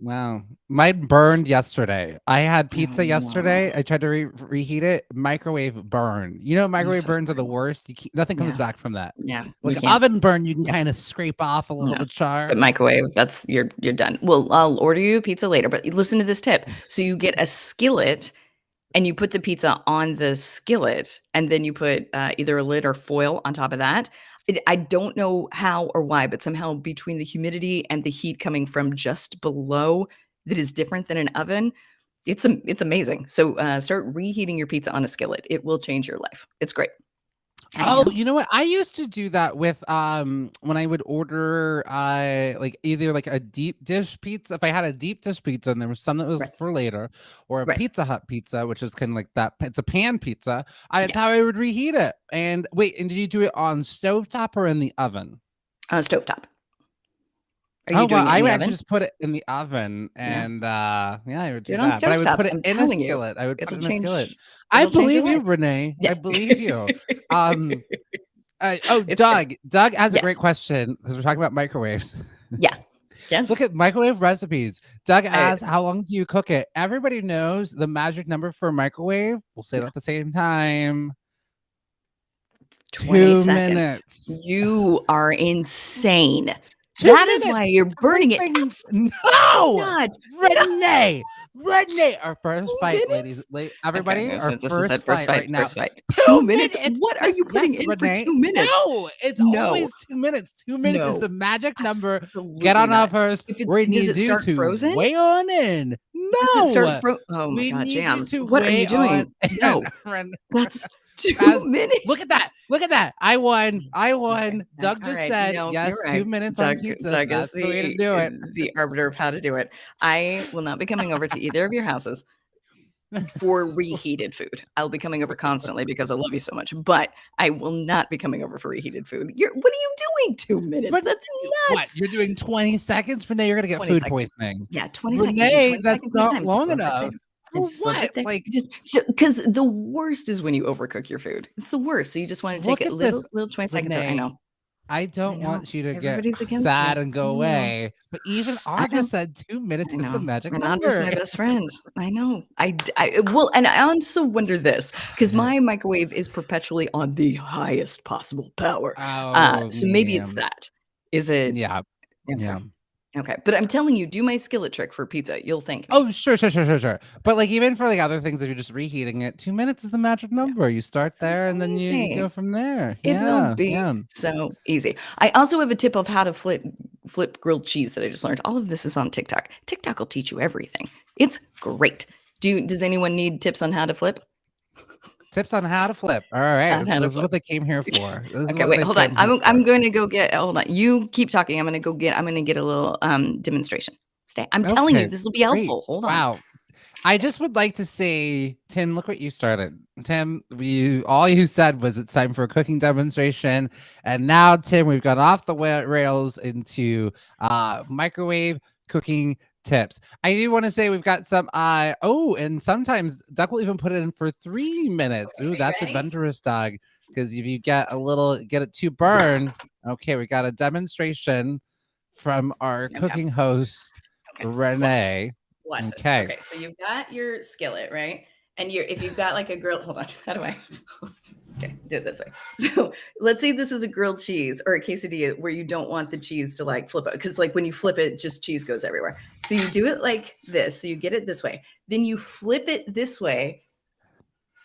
Wow. Mine burned yesterday. I had Oh pizza yesterday. no, I tried to reheat it. Microwave burn. You know, I'm microwave so burns are the sorry. worst. Nothing comes Yeah, back from that. yeah, you Like can't. oven burn, you can Yeah, kind of scrape off a little no. the char. But microwave, that's you're done. Well, I'll order you pizza later. But listen to this tip. So you get a skillet and you put the pizza on the skillet, and then you put, either a lid or foil on top of that. I don't know how or why, but somehow between the humidity and the heat coming from just below that is different than an oven, it's amazing. So, start reheating your pizza on a skillet. It will change your life. It's great. I Oh, know. you know what? I used to do that with when I would order like either like a deep dish pizza. If I had a deep dish pizza and there was some that was Right, for later, or a right. Pizza Hut pizza, which is kind of like that. It's a pan pizza. That's Yeah. how I would reheat it. And wait, and did you do it on stovetop or in the oven? Stovetop. Are Oh you well, doing it I in would the actually oven? just put it in the oven Yeah. and yeah, I would Do do it on that. But I would stovetop. put it I'm in a telling you, skillet. I would put it it'll in a skillet. change I it'll change your believe you, life. Renee. Yeah. I believe you. Um oh, It's great. Doug. Doug has a great Yes. question because we're talking about microwaves. Yeah. Look Yes. at microwave recipes. Doug I asks, "How long do you cook it?" Everybody knows the magic number for a microwave. We'll say it yeah, at the same time. 20 2 seconds. minutes. You are insane. 2 That is why minutes. you're burning it. Everything. Absolutely No, not. No, Renee. Renee. Our first 2 fight, ladies. minutes? Okay, Everybody. Our this is first it. First fight fight, right now. first fight. 2 2 minutes? minutes. What are Yes, you yes, putting in for Renee. 2 minutes? No, it's No, always 2 minutes. 2 minutes is no, the magic number. Get absolutely on our not. first. If it's We does need it you start to frozen? weigh on in. Does it start No, oh my we god, need you Jam. to What are you weigh on doing? in. No, that's 2 As look at minutes. that. Look at that. I won. I Okay, won. Doug all just right. said, No, you're yes, right. 2 minutes on Doug pizza. Doug is That's the way to do it. the arbiter of how to do it. I will not be coming over to either of your houses for reheated food. I'll be coming over constantly because I love you so much, but I will not be coming over for reheated food. What are you doing? 2 minutes? But That's what? nuts. You're doing 20 seconds? Renee, you're gonna get 20 food seconds. poisoning. Yeah, 20 seconds. You do Renee, 20 that's seconds at a not time. Just long let it there. enough. And For just let what? it there. Like, Just because the worst is when you overcook your food. It's the worst. So you just want to take look it at this, little 20 seconds. I Renee. know. I I don't know. want you to get Everybody's against you. sad and go I know. away. But even I Audra know. said 2 minutes I is the know. magic And Audra's number. my best friend. I know. Well, and I also wonder this because my microwave is perpetually on the highest possible power. Oh, So maybe it's medium. that. Is it? Yeah. Okay. Yeah. Okay. But I'm telling you, do my skillet trick for pizza. You'll thank me. Oh, sure. But like even for like other things, if you're just reheating it, 2 minutes is the magic Yeah. number. You start So there and then you easy. go from there. It'll Yeah, be yeah. so easy. I also have a tip of how to flip grilled cheese that I just learned. All of this is on TikTok. TikTok will teach you everything. It's great. Does anyone need tips on how to flip? Tips on how to flip. All right. On how to This is flip. what they came here for. This is Okay, what wait, they hold on. came here I'm for. going to go get. Hold on. You keep talking. I'm going to get a little demonstration. Stay. I'm telling you, Okay, this will be great. helpful. Hold on. Wow. I just would like to say, Tim, look what you started. Tim, all you said was it's time for a cooking demonstration. And now, Tim, we've gone off the rails into microwave cooking tips. I do want to say we've got some and sometimes Duck will even put it in for 3 minutes. Okay, Ooh, are you that's ready? adventurous, Doug. Because if you get it to burn, okay, we got a demonstration from our Okay. cooking host, Okay. Renee. Watch this. Okay. Okay, so you've got your skillet, right? And if you've got like a grill, hold on. How do I? Okay, do it this way. So let's say this is a grilled cheese or a quesadilla where you don't want the cheese to like flip it, because like when you flip it, just cheese goes everywhere. So you do it like this. So you get it this way. Then you flip it this way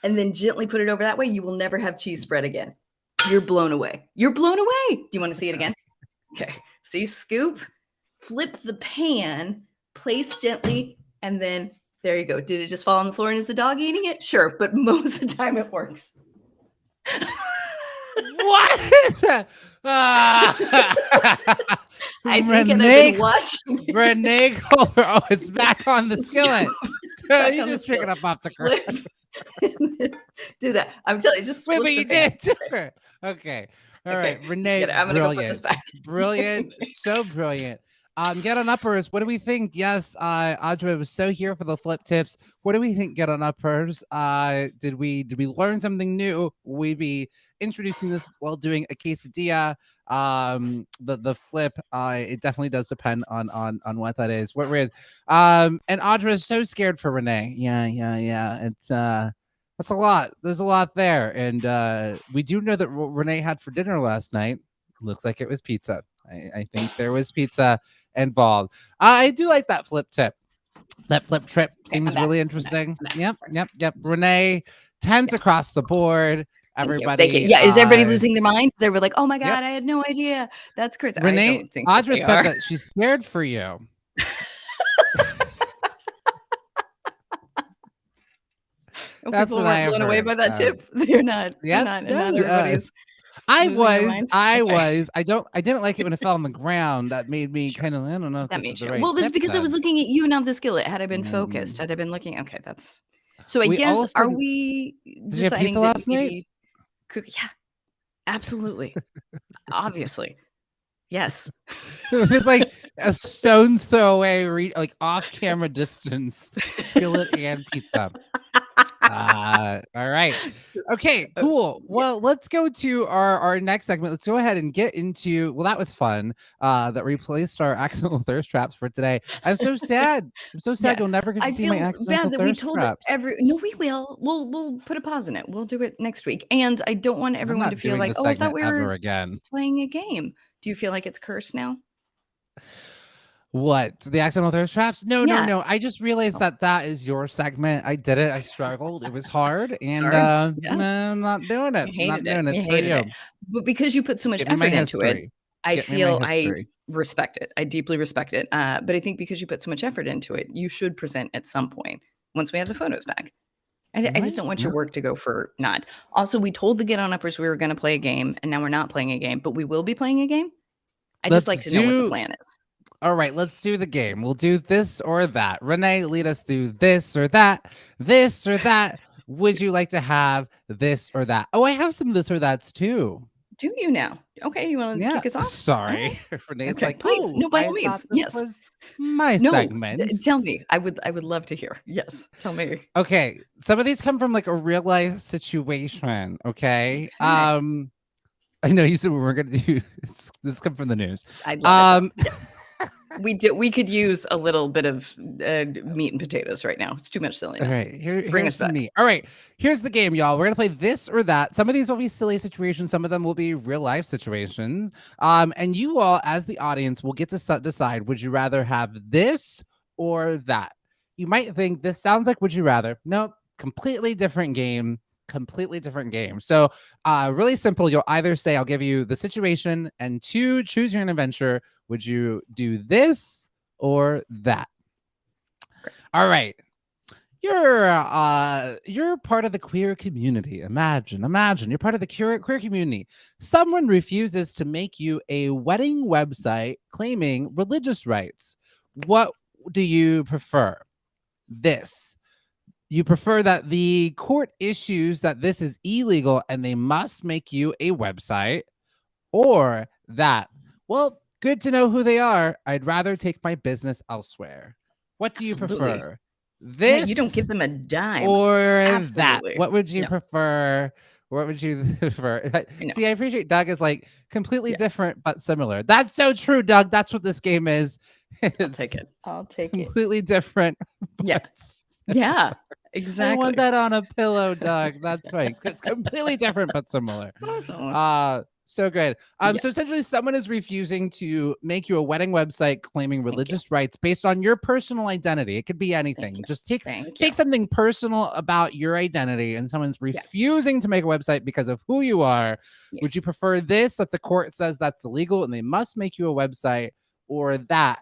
and then gently put it over that way. You will never have cheese spread again. You're blown away. You're blown away. Do you want to see it again? Okay. So you scoop, flip the pan, place gently, and then there you go. Did it just fall on the floor and is the dog eating it? Sure, but most of the time it works. What is that? I think I've been watching. Renee Culver. Oh, it's back on the skillet. You just pick it up off the ground. Do that. I'm telling you, just Wait, but flip you the pan. did it. Okay. All right. Renee, I'm gonna go put this back. Brilliant. So brilliant. Get on uppers. What do we think? Yes, Audrey was so here for the flip tips. What do we think? Get on uppers. Did we learn something new? Will we be introducing this while doing a quesadilla? The flip. It definitely does depend on what that is. What is. And Audrey is so scared for Renee. Yeah. It's that's a lot. There's a lot there, and we do know that what Renee had for dinner last night looks like it was pizza. I think there was pizza involved. I do like that flip tip. That flip trip seems really interesting. Yep. Renee, 10s across the board. Everybody. Thank you. Yeah, is everybody losing their mind? They were like, "Oh my god, I had no idea." That's crazy. Renee, I don't think Audra said that she's scared for you. That's people weren't blown away by that tip. They're not. Yeah, not everybody's. I was. I didn't like it when it fell on the ground. That made me kind of. I don't know if that this made is the you. right. Well, it was because then. I was looking at you, not the skillet. Had I been focused, had I been looking. Okay, that's. So I guess also, are we deciding that last night? Yeah, absolutely, obviously, yes. It was like a stone's throw away, like off camera distance, skillet and pizza. All right. Okay, cool. Well, let's go to our next segment. Let's go ahead and get into. Well, that was fun. That replaced our accidental thirst traps for today. I'm so sad. I'm so sad. You'll never get to see my accidental thirst traps. No, we will. We'll put a pause in it. We'll do it next week. And I don't want everyone to feel like, oh, I thought we were again playing a game. Do you feel like it's cursed now? What? The accidental thirst traps? No. I just realized that is your segment. I did it. I struggled. It was hard. And no, I'm not doing it. I'm not doing it. It's for you. But because you put so much effort into it, I respect it. I deeply respect it. But I think because you put so much effort into it, you should present at some point once we have the photos back. I just don't want your work to go for naught. Also, we told the Get On Uppers we were going to play a game, and now we're not playing a game, but we will be playing a game. I just like to know what the plan is. All right, let's do the game. We'll do this or that. Renee, lead us through this or that. This or that. Would you like to have this or that? Oh, I have some this or that's too. Do you now? Okay, you want to kick us off? Sorry. Renee's like, please. No, by all means. Yes. Was my segment. Tell me. I would love to hear. Yes. Tell me. Okay. Some of these come from like a real life situation. Okay. I know you said we were going to do this come from the news. I love it. We could use a little bit of meat and potatoes right now. It's too much silliness. All right, here's some meat. All right, here's the game, y'all. We're gonna play this or that. Some of these will be silly situations. Some of them will be real life situations. And you all, as the audience, will get to decide: would you rather have this or that? You might think this sounds like would you rather. Nope, completely different game. So really simple. You'll either say I'll give you the situation and choose your adventure. Would you do this or that? All right. you're part of the queer community. Imagine you're part of the queer community. Someone refuses to make you a wedding website claiming religious rights. What do you prefer? This. You prefer that the court issues that this is illegal and they must make you a website, or that, well, good to know who they are. I'd rather take my business elsewhere. What do you Absolutely. prefer? Yeah, you don't This give them a dime. or that? Absolutely. What would you No. prefer? What would you prefer? No. See, I appreciate Doug is like completely Yeah. different but similar. That's so true, Doug. That's what this game is. I'll take it. I'll take it. Completely different. Yeah. Yeah. Exactly. I want that on a pillow, Doug. That's right. It's completely different but similar. So good. So essentially, someone is refusing to make you a wedding website claiming religious rights based on your personal identity. It could be anything. Just take something personal about your identity, and someone's refusing to make a website because of who you are. Yes. Would you prefer this, that the court says that's illegal and they must make you a website, or that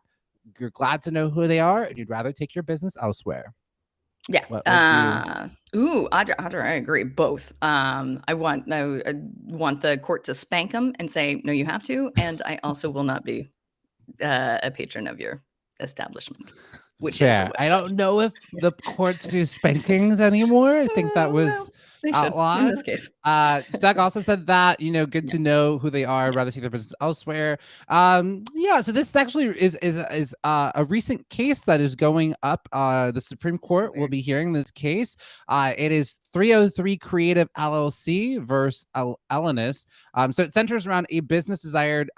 you're glad to know who they are and you'd rather take your business elsewhere? Yeah. Audra, I agree. Both. I want the court to spank them and say, no, you have to. And I also will not be a patron of your establishment, which is a website. I don't know if the courts do spankings anymore. I think that was outlawed in this case. Doug also said that, good to know who they are, rather take their business elsewhere. So this actually is a recent case that is going up. The Supreme Court will be hearing this case. It is 303 Creative LLC versus Elenis. So it centers around a business desired.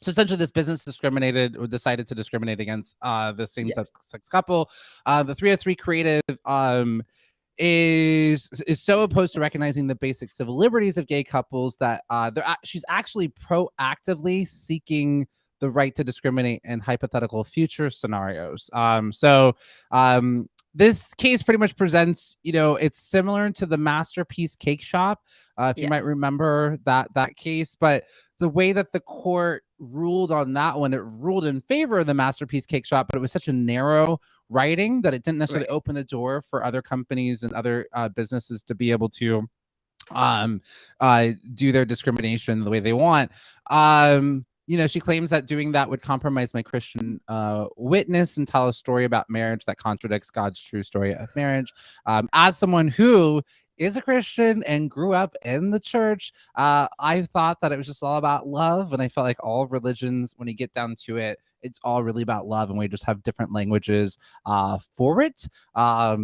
So essentially, this business decided to discriminate against the same-sex couple. The 303 Creative is so opposed to recognizing the basic civil liberties of gay couples that she's actually proactively seeking the right to discriminate in hypothetical future scenarios. This case pretty much presents, it's similar to the Masterpiece Cake Shop, if you might remember that case, but the way that the court ruled on that one, it ruled in favor of the Masterpiece Cake Shop, but it was such a narrow writing that it didn't necessarily open the door for other companies and other businesses to be able to do their discrimination the way they want. She claims that doing that would compromise my Christian witness and tell a story about marriage that contradicts God's true story of marriage. As someone who is a Christian and grew up in the church, I thought that it was just all about love. And I felt like all religions, when you get down to it, it's all really about love. And we just have different languages for it. That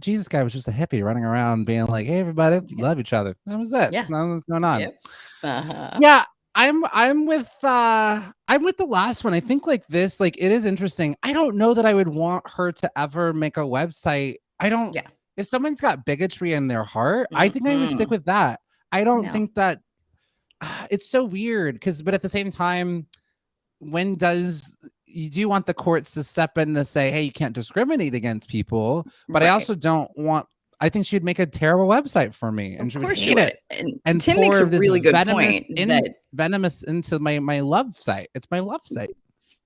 Jesus guy was just a hippie running around being like, hey, everybody, love each other. That was it. Yeah. Nothing was going on. Yep. Yeah. I'm with the last one. I think like this, like it is interesting. I don't know that I would want her to ever make a website. If someone's got bigotry in their heart, I think I would stick with that. I don't think that it's so weird but at the same time, you do want the courts to step in to say, hey, you can't discriminate against people, but I also don't want. I think she'd make a terrible website for me, and she would hate it. And Tim makes a really good point. Venomous into my love site. It's my love site.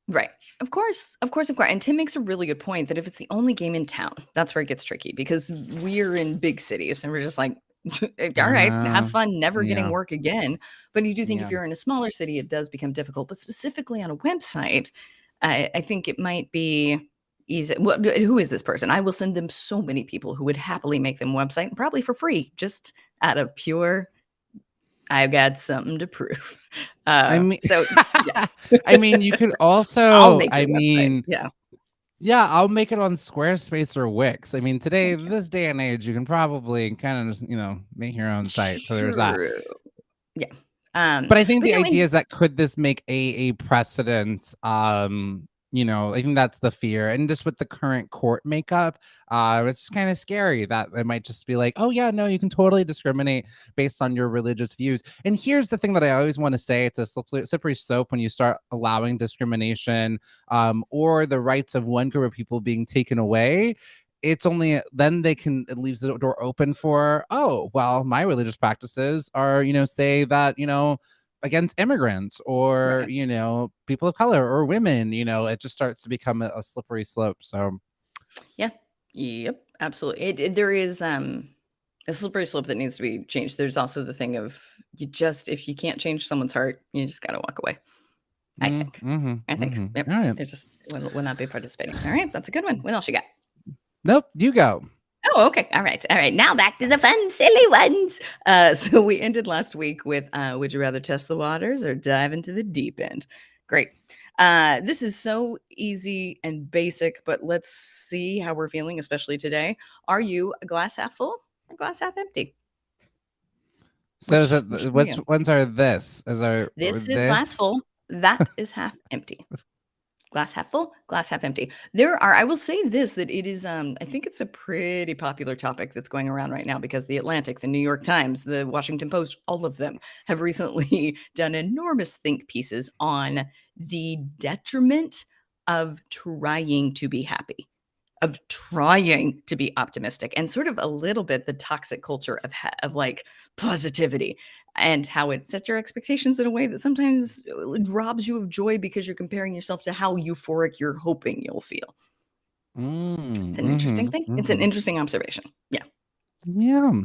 Right. Of course. And Tim makes a really good point that if it's the only game in town, that's where it gets tricky, because we're in big cities and we're just like, all right, have fun, never getting work again. But you do think if you're in a smaller city, it does become difficult. But specifically on a website, I think it might be easy. Who is this person? I will send them so many people who would happily make them a website, and probably for free, just out of pure, I've got something to prove. You could also, I'll make I'll make it on Squarespace or Wix. Today, this day and age, you can probably kind of just, make your own site. So there's that. Yeah. But I think the idea is that could this make a precedent? I think that's the fear. And just with the current court makeup, it's just kind of scary that it might just be like, oh yeah, no, you can totally discriminate based on your religious views. And here's the thing that I always want to say. It's a slippery slope when you start allowing discrimination or the rights of one group of people being taken away. It's only then it leaves the door open for, oh, well, my religious practices are, say that, against immigrants or, people of color or women, it just starts to become a slippery slope. So Yeah. Yep. Absolutely. There is a slippery slope that needs to be changed. There's also the thing of if you can't change someone's heart, you just got to walk away. I think. Yep. All right. It just will not be participating. All right. That's a good one. What else you got? Nope, you go. Oh, okay. All right. All right. Now back to the fun, silly ones. So we ended last week with would you rather test the waters or dive into the deep end? Great. This is so easy and basic, but let's see how we're feeling, especially today. Are you a glass half full or glass half empty? So Which ones are this? This is glass full. That is half empty. Glass half full, glass half empty. I will say this, that it is, I think it's a pretty popular topic that's going around right now because the Atlantic, the New York Times, the Washington Post, all of them have recently done enormous think pieces on the detriment of trying to be happy, of trying to be optimistic, and sort of a little bit the toxic culture of like positivity and how it sets your expectations in a way that sometimes robs you of joy because you're comparing yourself to how euphoric you're hoping you'll feel. It's an interesting thing. It's an interesting observation. Yeah. Yeah.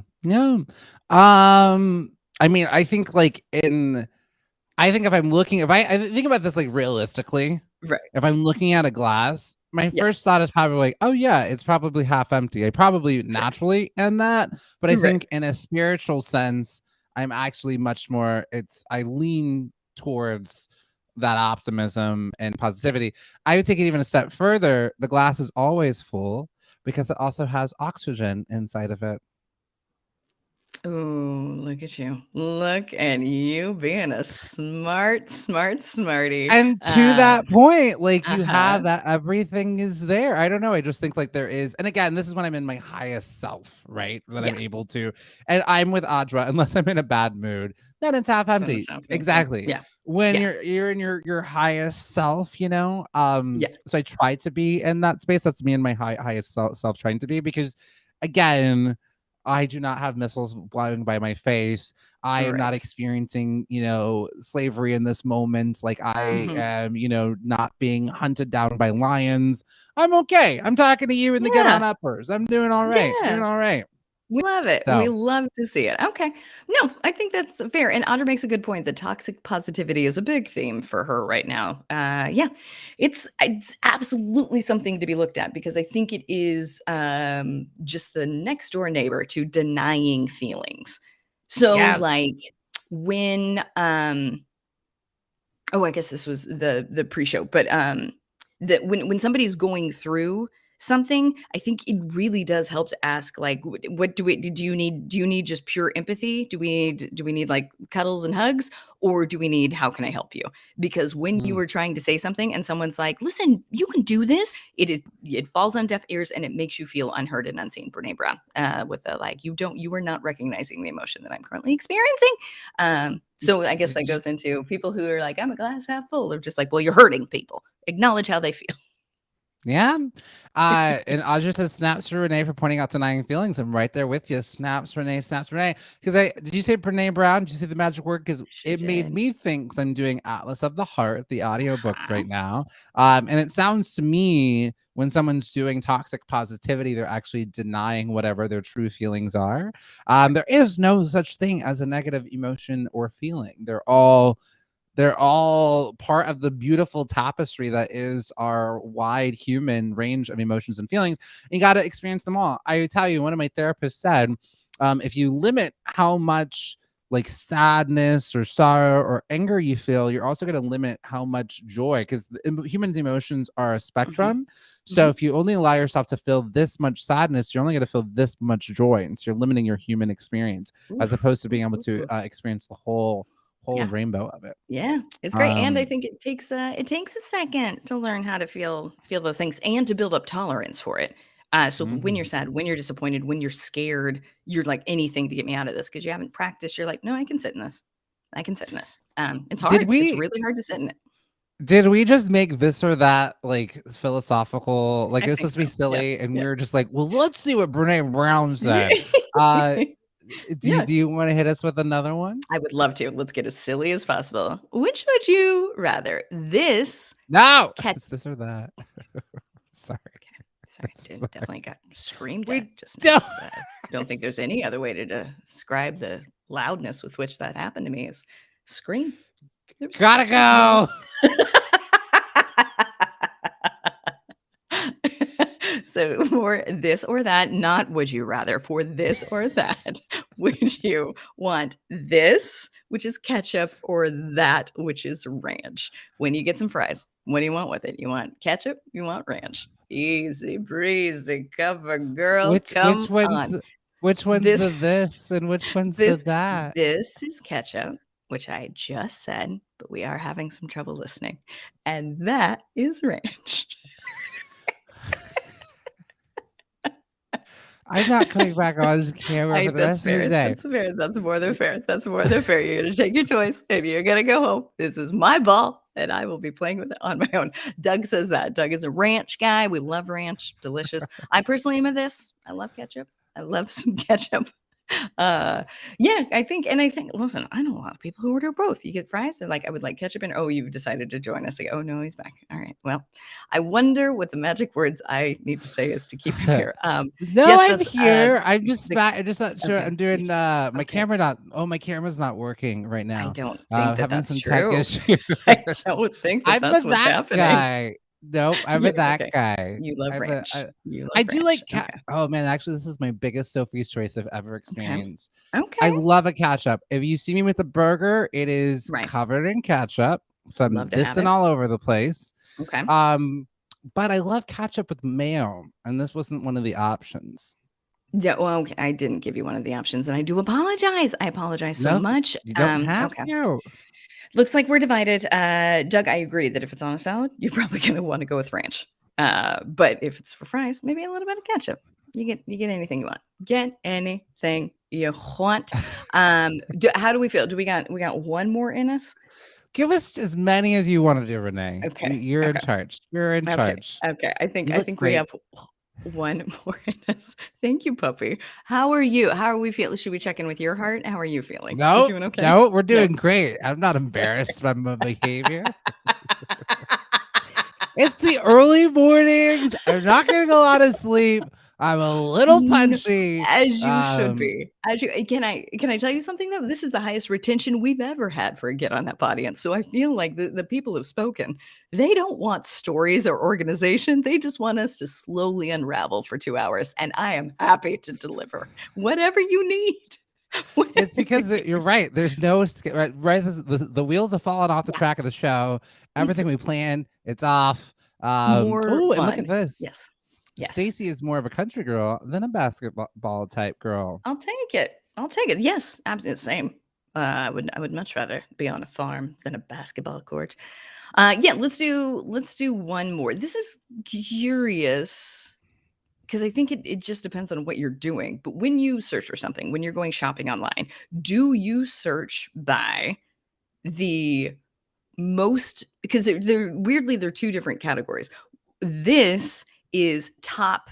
I mean, I think if I'm looking, I think about this like realistically, Right. if I'm looking at a glass, my first thought is probably like, oh yeah, it's probably half empty. I probably naturally am that, but I think in a spiritual sense, I'm actually much more, I lean towards that optimism and positivity. I would take it even a step further. The glass is always full because it also has oxygen inside of it. Oh, look at you. Look at you being a smarty. And to that point, like you have that everything is there. I don't know. I just think like there is. And again, this is when I'm in my highest self, right? That I'm able to. And I'm with Audra, unless I'm in a bad mood, then it's half empty. Exactly. Yeah. When you're in your highest self, you know? So I try to be in that space. That's me and my highest self trying to be, because again, I do not have missiles blowing by my face. I am not experiencing, slavery in this moment. Like I am, not being hunted down by lions. I'm okay. I'm talking to you in the Get On Uppers. I'm doing all right. Doing all right. We love it. We love to see it. Okay. No, I think that's fair. And Audra makes a good point. The toxic positivity is a big theme for her right now. It's absolutely something to be looked at, because I think it is just the next door neighbor to denying feelings. So like when I guess this was the pre-show, but that when somebody's going through something, I think it really does help to ask, like, what do you need? Do you need just pure empathy? Do we need like cuddles and hugs, or do we need, how can I help you? Because when you were trying to say something and someone's like, listen, you can do this, it falls on deaf ears and it makes you feel unheard and unseen. Brene Brown, with the like, you are not recognizing the emotion that I'm currently experiencing. So I guess that goes into people who are like, I'm a glass half full. They're just like, well, you're hurting people. Acknowledge how they feel. Yeah. And Audra says, snaps for Renee for pointing out denying feelings. I'm right there with you. Snaps, Renee, snaps, Renee. Because did you say Brene Brown? Did you say the magic word? Because it made me think, because I'm doing Atlas of the Heart, the audiobook right now. And it sounds to me, when someone's doing toxic positivity, they're actually denying whatever their true feelings are. There is no such thing as a negative emotion or feeling. They're all part of the beautiful tapestry that is our wide human range of emotions and feelings. You got to experience them all. I tell you, one of my therapists said, if you limit how much like sadness or sorrow or anger you feel, you're also going to limit how much joy, because humans' emotions are a spectrum. So if you only allow yourself to feel this much sadness, you're only going to feel this much joy. And so you're limiting your human experience, as opposed to being able to experience the whole rainbow of it. Yeah, it's great. And I think it takes a second to learn how to feel those things and to build up tolerance for it. So when you're sad, when you're disappointed, when you're scared, you're like, anything to get me out of this, because you haven't practiced. You're like, no, I can sit in this. It's hard. It's really hard to sit in it. Did we just make this or that like philosophical? Like, it was supposed to be silly, and we were just like, well, let's see what Brene Brown said. Do you want to hit us with another one? I would love to. Let's get as silly as possible. Which would you rather? No, it's this or that. Sorry. Okay. Sorry, definitely got screamed We at just now. don't. So I don't think there's any other way to describe the loudness with which that happened to me is scream. Gotta go. So for this or that, not would you rather, for this or that, would you want this, which is ketchup, or that, which is ranch? When you get some fries, what do you want with it? You want ketchup? You want ranch? Easy breezy, cover girl. Which Come one's on. which one's This the this and which one's the this that? this is ketchup, which I just said, but we are having some trouble listening. And that is ranch. I'm not coming back on camera for the That's rest of the fair. day. That's fair. That's more than fair. That's more than fair. You're gonna take your choice and you're gonna go home. This is my ball, and I will be playing with it on my own. Doug says that. Doug is a ranch guy. We love ranch. Delicious. I personally am a this. I love ketchup. I love some ketchup. Yeah, I think, listen, I know a lot of people who order both. You get fries, they're like, I would like ketchup, and oh, you've decided to join us. Like, oh no, he's back. All right. Well, I wonder what the magic words I need to say is to keep him here. No, yes, I'm that's here. I'm just the back. I'm just not sure. okay. I'm doing my Okay. camera not. Oh, my camera's not working right I now. don't think that Having that's some tech true. issues. I don't think that I'm a that's what's that happening. guy. Nope, I'm a You're that okay. guy. You love I'm a, ranch. I, You love I do ranch. like Okay. Oh man, actually, this is my biggest Sophie's choice I've ever Okay. experienced. I Okay. love a ketchup. If you see me with a burger, it is Right. covered in ketchup. So I'm Love to have dissing it. all over the place. Okay. But I love ketchup with mayo, and this wasn't one of the options. Yeah, well, okay, I didn't give you one of the options, and I do apologize. I apologize so No, much. you don't have Okay. to. Looks like we're divided. Doug, I agree that if it's on a salad, you're probably going to want to go with ranch. But if it's for fries, maybe a little bit of ketchup. You get anything you want. Get anything you want. How do we feel? Do we got one more in us? Give us as many as you want to do, Renee. Okay. You're in Okay. charge. You're in charge. Okay. I think You look we great. have one more in us. Thank you, puppy. How are you? How are we feeling? Should we check in with your heart? How are you feeling? You No, doing okay? no, we're No. doing great. I'm not embarrassed by my behavior. It's the early mornings. I'm not getting a lot of sleep. I'm a little punchy. As you should be. Can I tell you something though? This is the highest retention we've ever had for a Get On That audience. So I feel like the people have spoken. They don't want stories or organization. They just want us to slowly unravel for 2 hours. And I am happy to deliver whatever you need. It's because you're right. There's no right. The wheels have fallen off the track of the show. Everything we planned, it's off. More Oh, and look fun. at this. Yes. Yes. Stacy is more of a country girl than a basketball type girl. I'll take it. I'll take it. Yes, absolutely same. I would much rather be on a farm than a basketball court. Yeah, let's do one more. This is curious because I think it just depends on what you're doing. But when you search for something, when you're going shopping online, do you search by the most, because they're weirdly they're two different categories. This is top,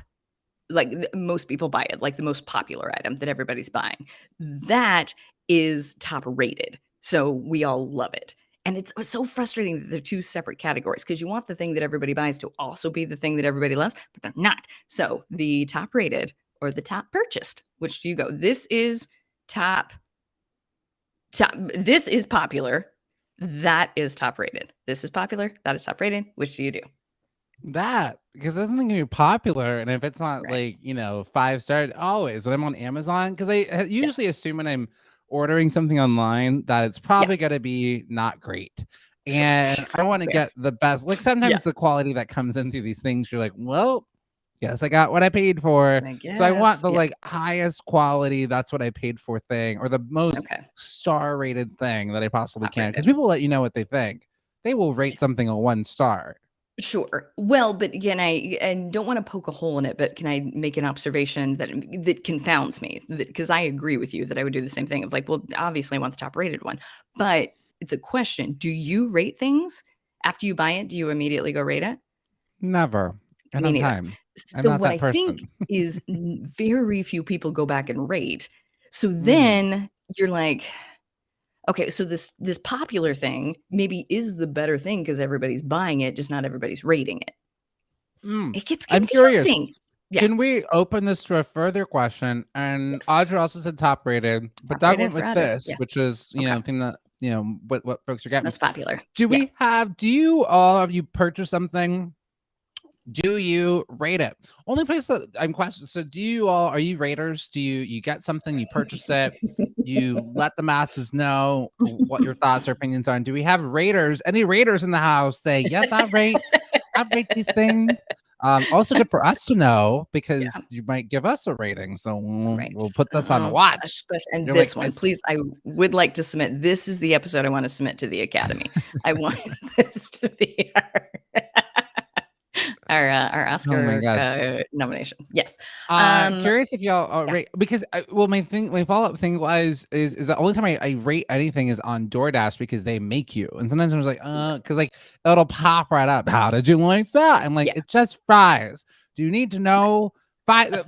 like most people buy it, like the most popular item that everybody's buying. That is top rated. So we all love it. And it's so frustrating that they're two separate categories because you want the thing that everybody buys to also be the thing that everybody loves, but they're not. So the top rated or the top purchased, which do you go? This is top, this is popular. That is top rated. This is popular. That is top rated. Which do you do? That, because there's something gonna be popular, and if it's not Right. like 5-star, always when I'm on Amazon, because I usually assume when I'm ordering something online that it's probably gonna be not great, and I want to Fair. get the best. Like sometimes the quality that comes in through these things, you're like, well, guess I got what I paid for. So I want the like highest quality, that's what I paid for thing, or the most star rated thing that I possibly can, because people let you know what they think. They will rate something a 1 star. Sure. Well, but again, I don't want to poke a hole in it, but can I make an observation that confounds me? Because I agree with you that I would do the same thing of like, well, obviously I want the top rated one, but it's a question. Do you rate things after you buy it? Do you immediately go rate it? Never. I don't have time. So what I think is very few people go back and rate. So then you're like, okay, so this popular thing maybe is the better thing because everybody's buying it, just not everybody's rating it. It gets I'm curious. confusing. Yeah. Can we open this to a further question? And Yes. Audra also said top rated, but Top Doug rated went for with Audra. this, Yeah. which is, thing that, what folks are getting. Most popular. Do Yeah. you all of you purchase something? Do you rate it? Only place that I'm questioning. So are you raters? Do you get something, you purchase it, you let the masses know what your thoughts or opinions are? And do we have raters? Any raters in the house say, yes, I rate these things. Also good for us to know Yeah. because you might give us a rating. So Right. we'll put this on watch. And You're this like, one, please, I would like to submit. This is the episode I want to submit to the Academy. I want this to be our oh my Oscar gosh. nomination. Yes. Curious if y'all Yeah. rate because my follow-up thing is the only time I rate anything is on DoorDash because they make you, and sometimes I was like, because like it'll pop right up. How did you like that? I'm like, Yeah. it's just fries. Do you need to know?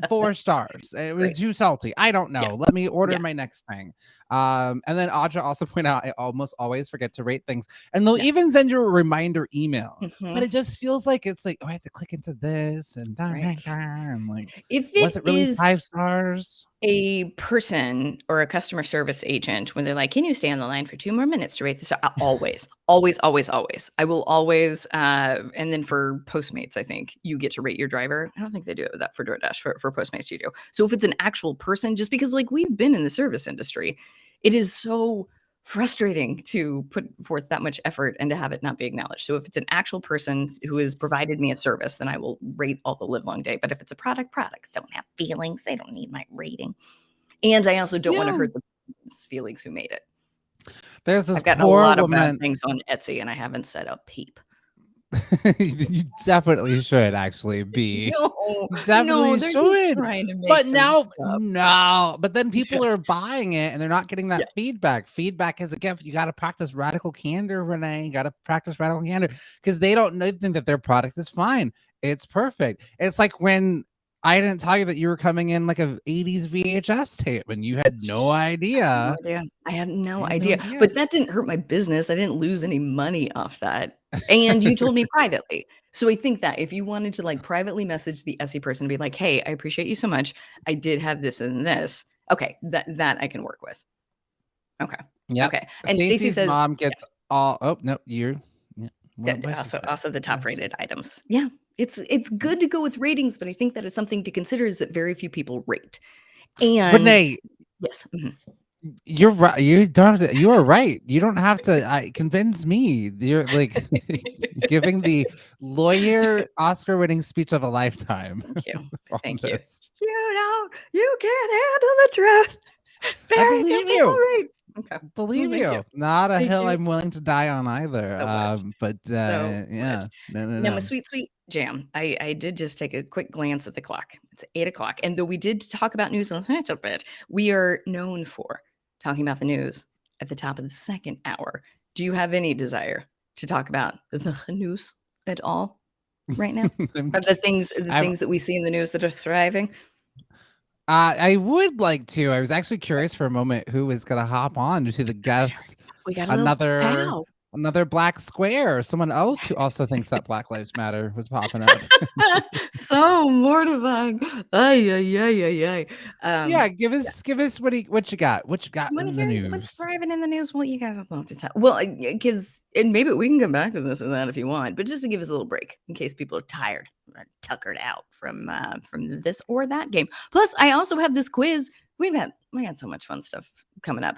4 stars. It was Great. too salty. I don't know. Yeah. Let me order Yeah. my next thing. And then Audra also pointed out I almost always forget to rate things, and they'll Yeah. even send you a reminder email. But Mhm. it just feels like it's like, oh, I have to click into this and that. Right. I'm like, If was it it really is 5 stars? a person or a customer service agent when they're like, "Can you stay on the line for 2 more minutes to rate this?" Always, always, always, always. I will always, and then for Postmates, I think you get to rate your driver. I don't think they do that for DoorDash. For Postmates, you do. So if it's an actual person, just because like we've been in the service industry, it is so frustrating to put forth that much effort and to have it not be acknowledged. So if it's an actual person who has provided me a service, then I will rate all the live long day. But if it's a product, products don't have feelings. They don't need my rating. And I also don't want to Yeah. hurt the person's feelings who made it. There's this I've gotten a poor lot of bad woman. things on Etsy and I haven't said a peep. You definitely should actually be. No, You no, definitely they're just should. trying to make But some now, stuff. no. But then people Yeah. are buying it and they're not getting Yeah. that feedback. Feedback is a gift. You got to practice radical candor, Renee. You got to practice radical candor because they think that their product is fine. It's perfect. It's like when I didn't tell you that you were coming in like a 80s VHS tape and you had no idea. I had no You had no idea. idea. But that didn't hurt my business. I didn't lose any money off that. And you told me privately. So I think that if you wanted to like privately message the Etsy person and be like, "Hey, I appreciate you so much. I did have this and this." Okay, that I can work with. Okay. Yep. Okay. And Stacy Stacey's says, mom gets all. Oh no, you're. Yeah. yeah, What she also the What top she rated say? items. Yeah. It's good to go with ratings, but I think that is something to consider is that very few people rate. And Renee, yes. you're right. You don't. You are right. You don't have to convince me. You're like giving the lawyer Oscar-winning speech of a lifetime. Thank you. on Thank you. this. You can't handle the truth. I Very few believe people you. read. Okay. Believe Thank you. you. Not a Thank hill you I'm willing to die on either. so much. But So much. yeah. No, Now, my no. sweet, sweet jam. I did just take a quick glance at the clock. It's 8 o'clock. And though we did talk about news a little bit, we are known for talking about the news at the top of the second hour. Do you have any desire to talk about the news at all right now? Are the things that we see in the news that are thriving? I would like to. I was actually curious for a moment who was gonna hop on to the guest. We got a little pal. Another black square. Someone else who also thinks that Black Lives Matter was popping up. So mortifying. Ay, ay, ay, ay, ay. Yeah, give us what you got. What you got You wanna in the hear what's news? thriving in the news? Well, you guys have love to tell. Well, because and maybe we can come back to this or that if you want, but just to give us a little break in case people are tired or tuckered out from this or that game. Plus, I also have this quiz. We got so much fun stuff coming up.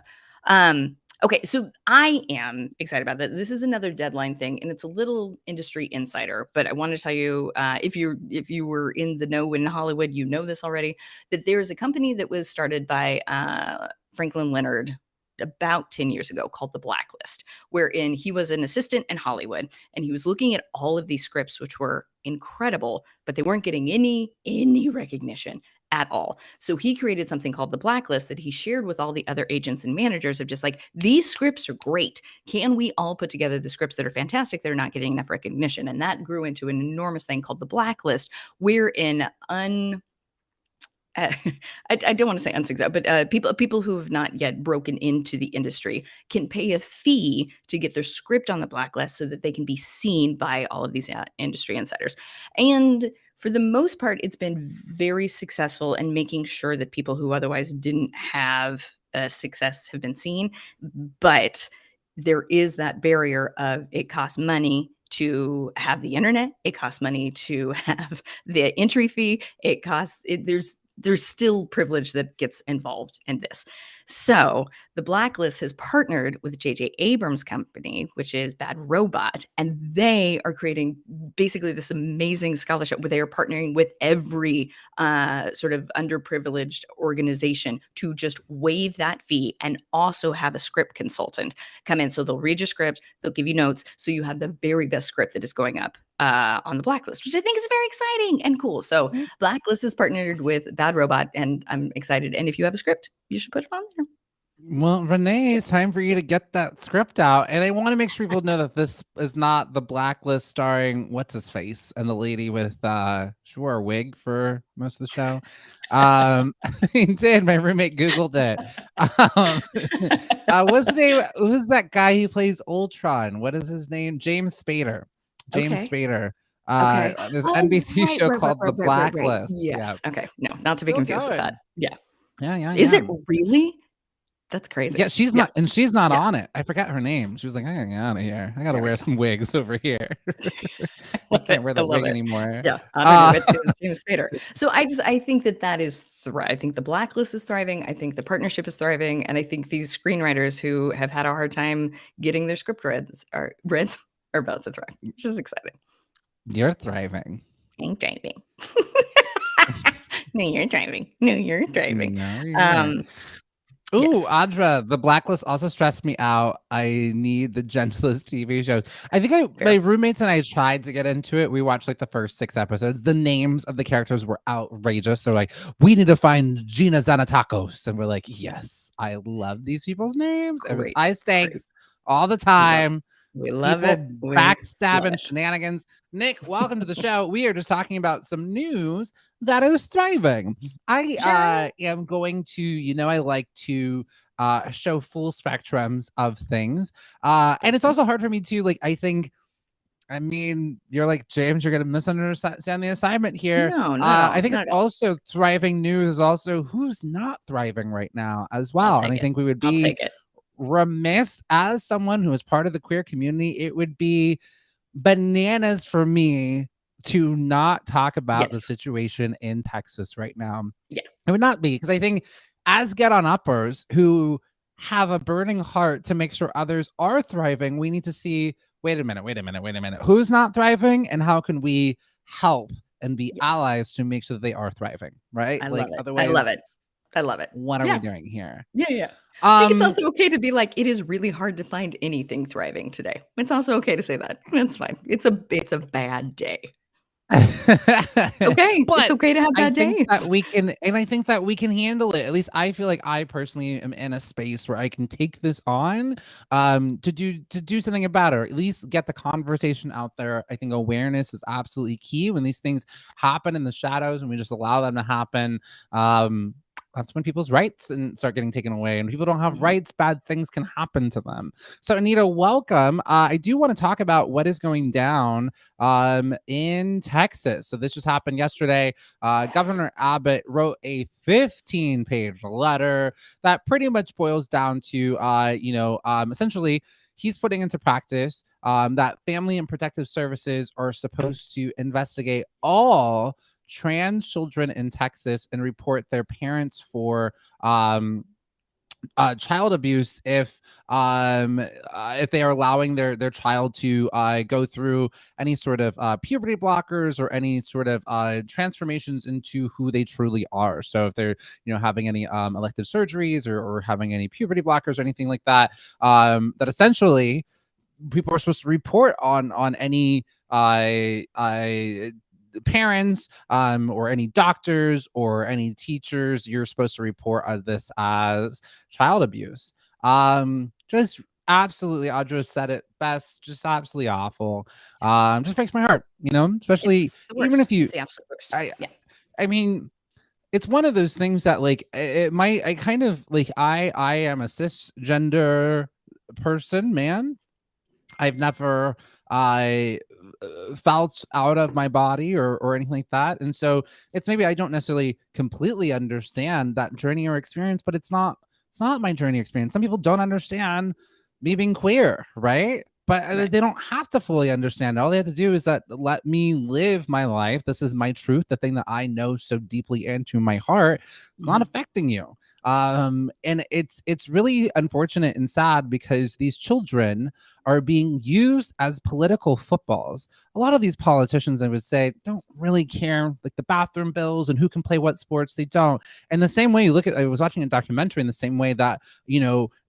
Okay, so I am excited about that. This is another deadline thing, and it's a little industry insider, but I want to tell you, if you were in the know in Hollywood, you know this already, that there is a company that was started by Franklin Leonard about 10 years ago called the Blacklist, wherein he was an assistant in Hollywood and he was looking at all of these scripts, which were incredible, but they weren't getting any recognition at all. So he created something called the Blacklist that he shared with all the other agents and managers of just like, these scripts are great. Can we all put together the scripts that are fantastic that are not getting enough recognition? And that grew into an enormous thing called the Blacklist, wherein uh, I don't want to say unsuccessful, but people who have not yet broken into the industry can pay a fee to get their script on the blacklist so that they can be seen by all of these industry insiders. And for the most part, it's been very successful in making sure that people who otherwise didn't have success have been seen. But there is that barrier of it costs money to have the internet. It costs money to have the entry fee. There's still privilege that gets involved in this. So the Blacklist has partnered with J.J. Abrams' company, which is Bad Robot, and they are creating basically this amazing scholarship where they are partnering with every sort of underprivileged organization to just waive that fee and also have a script consultant come in. So they'll read your script, they'll give you notes, so you have the very best script that is going up on the Blacklist, which I think is very exciting and cool. So Blacklist is partnered with Bad Robot, and I'm excited. And if you have a script, you should put it on there. Well, Renee, it's time for you to get that script out. And I want to make sure people know that this is not the Blacklist starring what's his face and the lady with she wore a wig for most of the show. He did. My roommate Googled it. What's his name? Who's that guy who plays Ultron? What is his name? James Spader. James Spader. There's an NBC show called The Blacklist. Yes. Yeah. Okay. No, not to be confused with that. Yeah. Yeah. Is it really? That's crazy. Yeah, she's not, and she's not on it. I forgot her name. She was like, I gotta get out of here. I gotta wear some wigs over here. I can't wear the wig anymore. Yeah, it's James Spader. So I think that is I think the Blacklist is thriving. I think the partnership is thriving, and I think these screenwriters who have had a hard time getting their script read are about to thrive, which is exciting. You're thriving. I'm thriving. No, you're thriving. No, you're thriving. No, you're Ooh, yes. Audra, the Blacklist also stressed me out. I need the gentlest TV shows. I think my roommates and I tried to get into it. We watched like the first 6 episodes. The names of the characters were outrageous. They're like, we need to find Gina Xanatakos. And we're like, yes, I love these people's names. It was high stakes all the time. We love it. Backstabbing shenanigans. Nick, welcome to the show. We are just talking about some news that is thriving. I am going to, I like to show full spectrums of things. And it's also hard for me to, you're like, James, you're going to misunderstand the assignment here. No, I think it's also thriving news is also who's not thriving right now as well. And I think we would be remiss as someone who is part of the queer community. It would be bananas for me to not talk about the situation in Texas right now. Yeah, it would not be, because I think as Get On Uppers who have a burning heart to make sure others are thriving, we need to see, wait a minute, who's not thriving and how can we help and be allies to make sure that they are thriving, right? Otherwise, I love it. What are we doing here? Yeah. I think it's also okay to be like, it is really hard to find anything thriving today. It's also okay to say that. That's fine. It's a bad day. Okay, but it's okay to have bad days. I think that we can handle it. At least I feel like I personally am in a space where I can take this on to do something about it, or at least get the conversation out there. I think awareness is absolutely key when these things happen in the shadows and we just allow them to happen. That's when people's rights start getting taken away, and people don't have rights. Bad things can happen to them. So Anita, welcome. I do want to talk about what is going down in Texas. So this just happened yesterday. Governor Abbott wrote a 15-page letter that pretty much boils down to, essentially, he's putting into practice that Family and Protective Services are supposed to investigate all trans children in Texas and report their parents for child abuse if they are allowing their child to go through any sort of puberty blockers or any sort of transformations into who they truly are. So if they're having any elective surgeries or having any puberty blockers or anything like that, that essentially people are supposed to report on any parents or any doctors or any teachers. You're supposed to report this as child abuse. Just absolutely, Audra said it best, just absolutely awful. Just breaks my heart, especially even if you, it's the absolute worst. I mean, it's one of those things that like it might I kind of like I am a cisgender person, man. I've never I felt out of my body or anything like that. And so it's maybe I don't necessarily completely understand that journey or experience, but it's not my journey experience. Some people don't understand me being queer, right? But Right. they don't have to fully understand. All they have to do is that let me live my life. This is my truth, the thing that I know so deeply into my heart. It's not Mhm. affecting you. And it's really unfortunate and sad because these children are being used as political footballs. A lot of these politicians, I would say, don't really care like the bathroom bills and who can play what sports. They don't. And the same way you look at, I was watching a documentary in the same way that,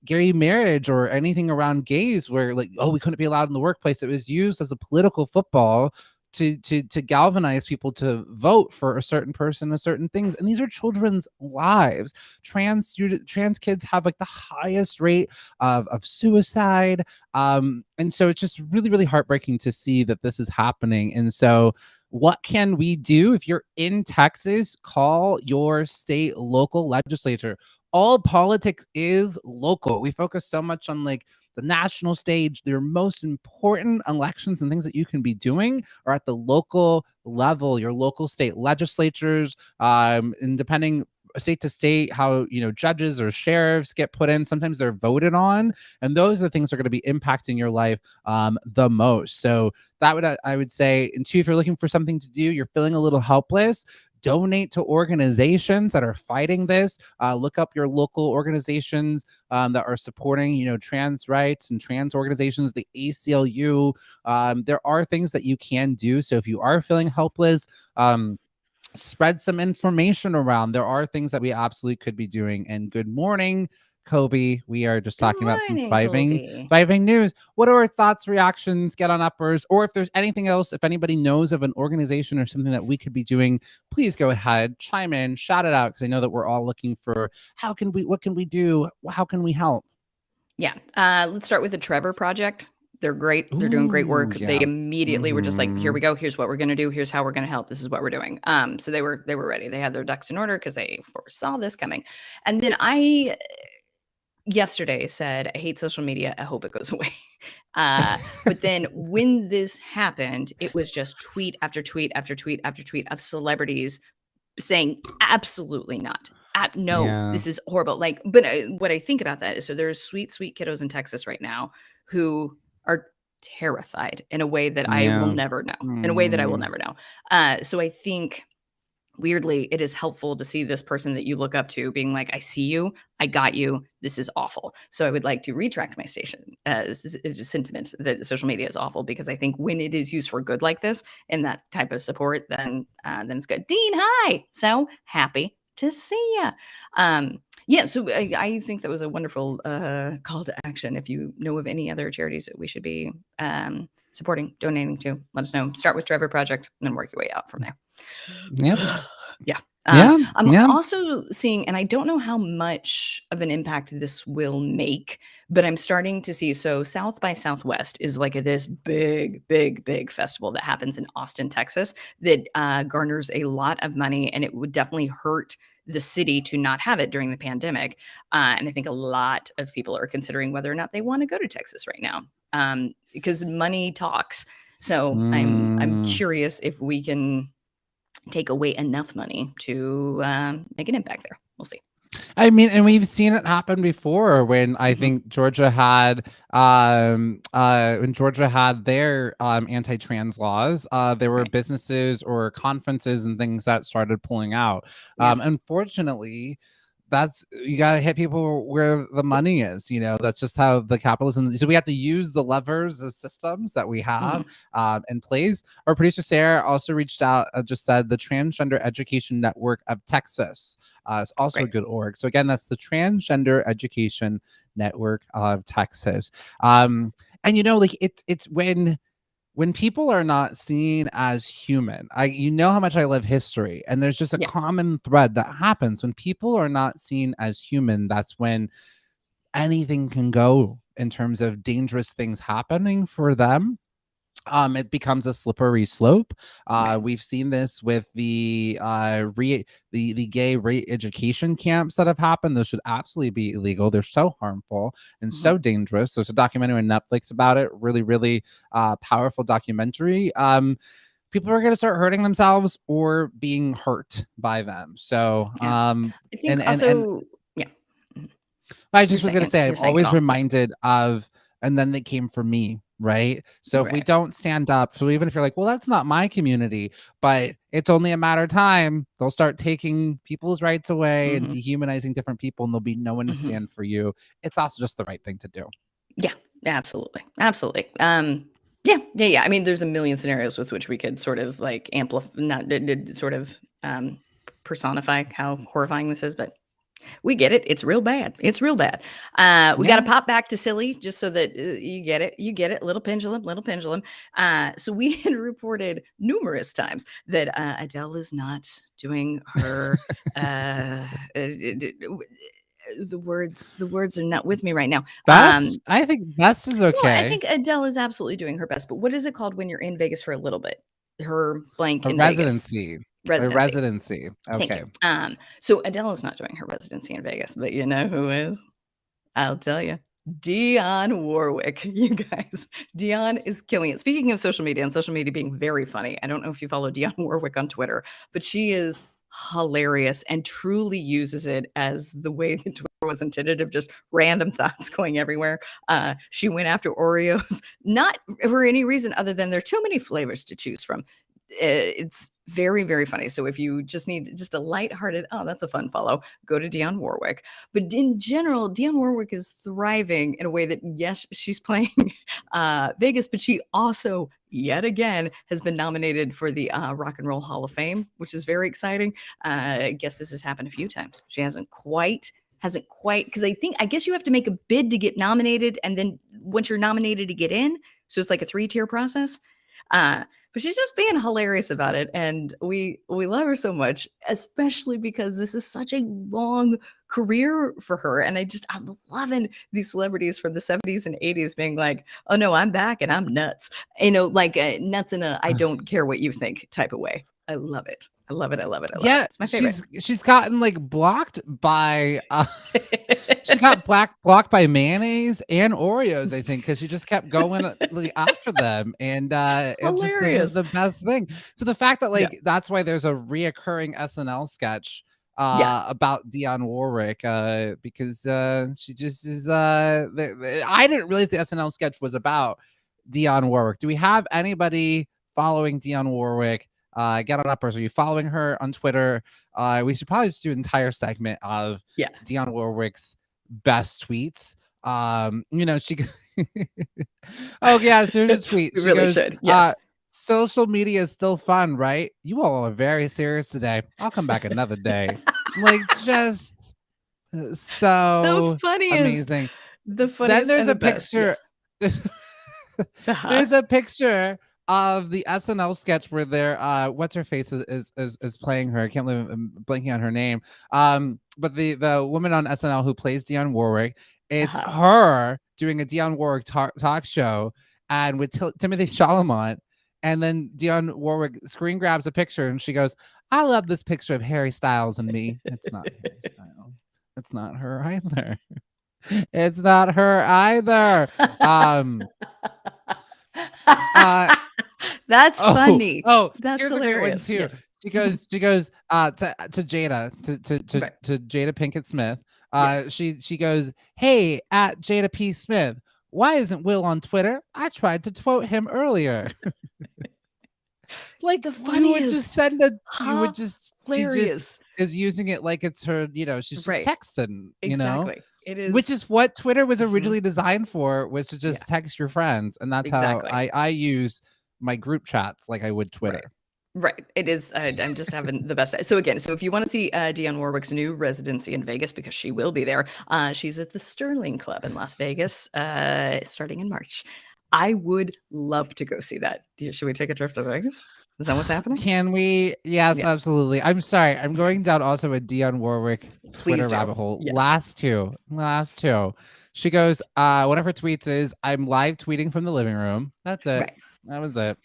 gay marriage or anything around gays where like, oh, we couldn't be allowed in the workplace. It was used as a political football to galvanize people to vote for a certain person, a certain things. And these are children's lives. Trans kids have like the highest rate of suicide. And so it's just really, really heartbreaking to see that this is happening. And so what can we do? If you're in Texas, call your state local legislature. All politics is local. We focus so much on like the national stage. Their most important elections and things that you can be doing are at the local level, your local state legislatures, and depending state to state, how judges or sheriffs get put in. Sometimes they're voted on, and those are the things that are going to be impacting your life the most. So that would I would say. And two, if you're looking for something to do, you're feeling a little helpless, donate to organizations that are fighting this. Look up your local organizations that are supporting trans rights and trans organizations, the ACLU. There are things that you can do. So if you are feeling helpless, spread some information around. There are things that we absolutely could be doing. And good morning, Kobe. We are just Good talking about some morning, fiving Colby. news. What are our thoughts, reactions? Get on uppers, or if there's anything else, if anybody knows of an organization or something that we could be doing, please go ahead, chime in, shout it out, because I know that we're all looking for what can we do? How can we help? Yeah. Let's start with the Trevor Project. They're great. They're doing great Ooh, work. They yeah. immediately were just like, here Mhm. we go. Here's what we're going to do. Here's how we're going to help. This is what we're doing. So they were ready. They had their ducks in order because they foresaw this coming. And then I yesterday said, I hate social media. I hope it goes away. But then when this happened, it was just tweet after tweet after tweet after tweet of celebrities saying absolutely not. No, Yeah. this is horrible. Like, but what I think about that is, so there's sweet, sweet kiddos in Texas right now who are terrified in a way that I will Yeah. never know. In a way that I will Mm. never know. So I think weirdly, it is helpful to see this person that you look up to being like, I see you, I got you, this is awful. So I would like to retract my sentiment that social media is awful, because I think when it is used for good like this and that type of support, then it's good. Dean, hi. So happy to see you. Yeah, so I think that was a wonderful call to action. If you know of any other charities that we should be supporting, donating to, let us know. Start with Trevor Project and then work your way out from there. Yep. Yeah. Yeah. I'm Yeah. also seeing, and I don't know how much of an impact this will make, but I'm starting to see. So South by Southwest is like this big, big, big festival that happens in Austin, Texas, that garners a lot of money, and it would definitely hurt the city to not have it during the pandemic. And I think a lot of people are considering whether or not they want to go to Texas right now, because money talks. So I'm Mm. curious if we can take away enough money to make an impact there. We'll see. I mean, and we've seen it happen before when I Mhm. think Georgia had their anti-trans laws, there were Right. businesses or conferences and things that started pulling out. Yeah. Unfortunately, that's you got to hit people where the money is. That's just how the capitalism. So we have to use the levers, the systems that we have Mhm. in place. Our producer Sarah also reached out, just said the Transgender Education Network of Texas is also a Great. good org. So again, that's the Transgender Education Network of Texas. And like it's when people are not seen as human. How much I love history, and there's just a Yeah. common thread that happens when people are not seen as human. That's when anything can go in terms of dangerous things happening for them. it becomes a slippery slope. Right. We've seen this with the gay re-education camps that have happened. Those should absolutely be illegal. They're so harmful and so dangerous. There's a documentary on Netflix about it. Really, really powerful documentary. People are going to start hurting themselves or being hurt by them. So, I think and also, yeah. I just was going to say, I'm you're saying it always all. reminded of, and then they came for me, right? So if we Right. don't stand up, so even if you're like, well, that's not my community, but it's only a matter of time, they'll start taking people's rights away and dehumanizing different people, and there'll be no one to stand for you. It's also just the right thing to do. Yeah, absolutely. Absolutely. Yeah. I mean, there's a million scenarios with which we could sort of like amplify, not sort of personify how horrifying this is, but we get it. It's real bad. It's real bad. We got to pop back to silly just so that you get it. You get it. Little pendulum, little pendulum. So we had reported numerous times that Adele is not doing her the words are not with me right now. Best? I think best is okay. No, I think Adele is absolutely doing her best. But what is it called when you're in Vegas for a little bit? Her blank A in residency. Vegas. A residency. Thank Okay. you. So Adele is not doing her residency in Vegas, but you know who is? I'll tell you. Dionne Warwick, you guys. Dionne is killing it. Speaking of social media and social media being very funny, I don't know if you follow Dionne Warwick on Twitter, but she is hilarious and truly uses it as the way that Twitter was intended, of just random thoughts going everywhere. She went after Oreos, not for any reason other than there are too many flavors to choose from. It's very, very funny. So if you just need just a lighthearted, oh, that's a fun follow, go to Dionne Warwick. But in general, Dionne Warwick is thriving in a way that, yes, she's playing Vegas, but she also, yet again, has been nominated for the Rock and Roll Hall of Fame, which is very exciting. I guess this has happened a few times. She hasn't quite, because I guess you have to make a bid to get nominated, and then once you're nominated to get in, so it's like a 3-tier process. But she's just being hilarious about it, and we love her so much, especially because this is such a long career for her. And I'm loving these celebrities from the 70s and 80s being like, oh no, I'm back and I'm nuts, like nuts in a I don't care what you think type of way. I love it. I love it. Yeah, It's my favorite. She's gotten like blocked by she got blocked by mayonnaise and Oreos, I think, because she just kept going after them, and it's just, this is the best thing. So the fact that that's why there's a reoccurring SNL sketch about Dionne Warwick, because she just is. I didn't realize the SNL sketch was about Dionne Warwick. Do we have anybody following Dionne Warwick? Get on uppers. Are you following her on Twitter? We should probably just do an entire segment of Dionne Warwick's best tweets. She oh yeah, so here's a tweet. We she really goes, should. Yes. Social media is still fun, right? You all are very serious today. I'll come back another day. Like, just so the funniest, amazing. The funniest. Then there's and a the best. picture. Yes. There's a picture of the SNL sketch where they're what's her face is playing her. I can't believe I'm blanking on her name. But the woman on SNL who plays Dionne Warwick, it's her doing a Dionne Warwick talk show, and with Timothy Chalamet, and then Dionne Warwick screen grabs a picture and she goes, "I love this picture of Harry Styles and me." It's not Harry Styles. It's not her either. It's not her either. That's funny. That's here's hilarious. a great one too. Yes. She goes to Jada to Jada Pinkett Smith. She goes, "Hey, at Jada P. Smith, why isn't Will on Twitter? I tried to quote him earlier." Like, the funniest. You would just send a. You would just hilarious. She just is using it like it's her. She's just texting. Exactly. It is, which is what Twitter was originally designed for, was to just text your friends, and that's how I use my group chats like I would Twitter. Right. It is. I'm just having the best. So again, if you want to see Dionne Warwick's new residency in Vegas, because she will be there, she's at the Sterling Club in Las Vegas, starting in March. I would love to go see that. Should we take a trip to Vegas? Is that what's happening? Can we? Yes, absolutely. I'm sorry. I'm going down also a Dionne Warwick Twitter rabbit hole. Yes. Last two. She goes, one of her tweets is, "I'm live tweeting from the living room." That's it. Right. That was it.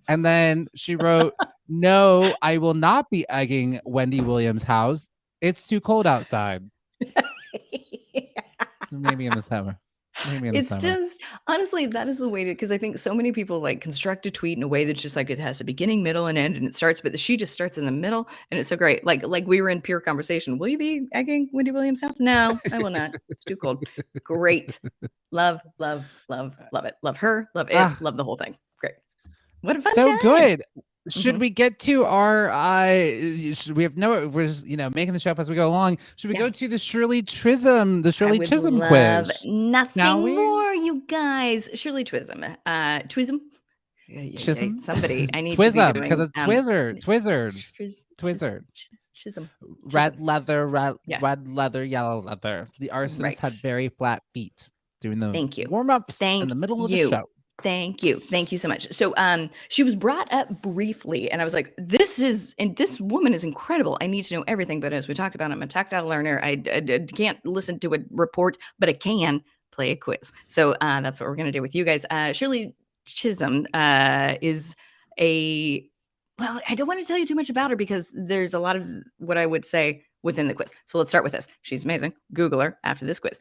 And then she wrote, "No, I will not be egging Wendy Williams' house. It's too cold outside. Maybe in the summer. Maybe in the It's summer." just honestly, that is the way to, because I think so many people like construct a tweet in a way that's just like it has a beginning, middle, and end, and it starts, but she just starts in the middle, and it's so great. Like we were in pure conversation. Will you be egging Wendy Williams' house? No, I will not. It's too cold. Great. Love, love, love, love it. Love her, love it, Ah, love the whole thing. Great. What a fun so time. good. Should Mhm. we get to our we have no, we're just, making the show up as we go along. Should we Yeah. go to the Shirley Chisholm, I would Chisholm love quiz? Shall nothing we? more, you guys. Shirley Chisholm. Twism. Chisholm? Somebody. I need to be Twism, because doing it's Twizzards. Twizzard. Chisholm. Red leather, Yeah. red leather, yellow leather. The arsonist had Right. very flat feet. Doing the Thank you. warm-ups in Thank the middle of the you. show. Thank you. Thank you so much. So she was brought up briefly and I was like, this woman is incredible. I need to know everything. But as we talked about, I'm a tactile learner. I can't listen to a report, but I can play a quiz. So that's what we're going to do with you guys. Shirley Chisholm is well, I don't want to tell you too much about her because there's a lot of what I would say within the quiz. So let's start with this. She's amazing. Google her after this quiz.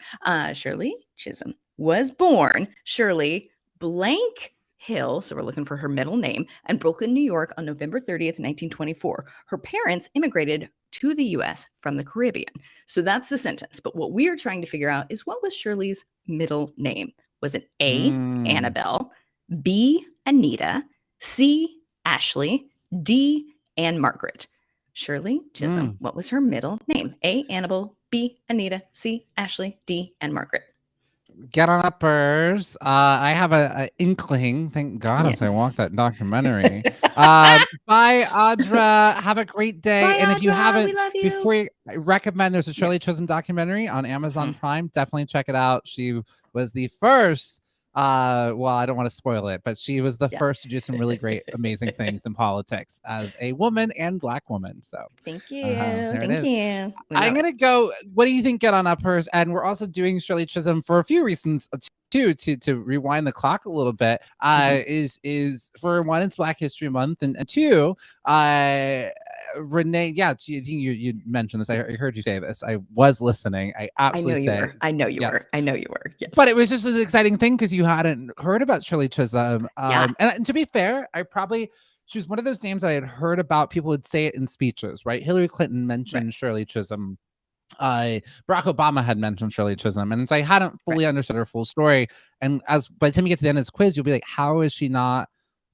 Shirley Chisholm was born Shirley Blank Hill, so we're looking for her middle name, in Brooklyn, New York on November 30th, 1924. Her parents immigrated to the US from the Caribbean. So that's the sentence. But what we are trying to figure out is, what was Shirley's middle name? Was it A, Annabelle, B, Anita, C, Ashley, D, Anne Margaret? Shirley Chisholm, what was her middle name? A, Annabelle, B, Anita, C, Ashley, D, Anne Margaret. Get on uppers. I have a inkling. Thank God, as I watch that documentary. Bye, Audra. Have a great day. Bye, and if you Audra, haven't, we love you. before I recommend, there's a Shirley Chisholm documentary on Amazon Prime. Definitely check it out. She was the first. Well, I don't want to spoil it, but she was the first to do some really great, amazing things in politics as a woman and Black woman. So thank you. Thank you. I'm gonna go. What do you think? Get on uppers, and we're also doing Shirley Chisholm for a few reasons too. To rewind the clock a little bit, is for one, it's Black History Month, and two, Renee. Yeah, you mentioned this. I heard you say this. I was listening. I absolutely I know you were. I know you were. Yes. But it was just an exciting thing because you hadn't heard about Shirley Chisholm. And to be fair, she was one of those names that I had heard about. People would say it in speeches, right? Hillary Clinton mentioned Shirley Chisholm. Barack Obama had mentioned Shirley Chisholm, and so I hadn't fully understood her full story. And by the time you get to the end of this quiz, you'll be like, how is she not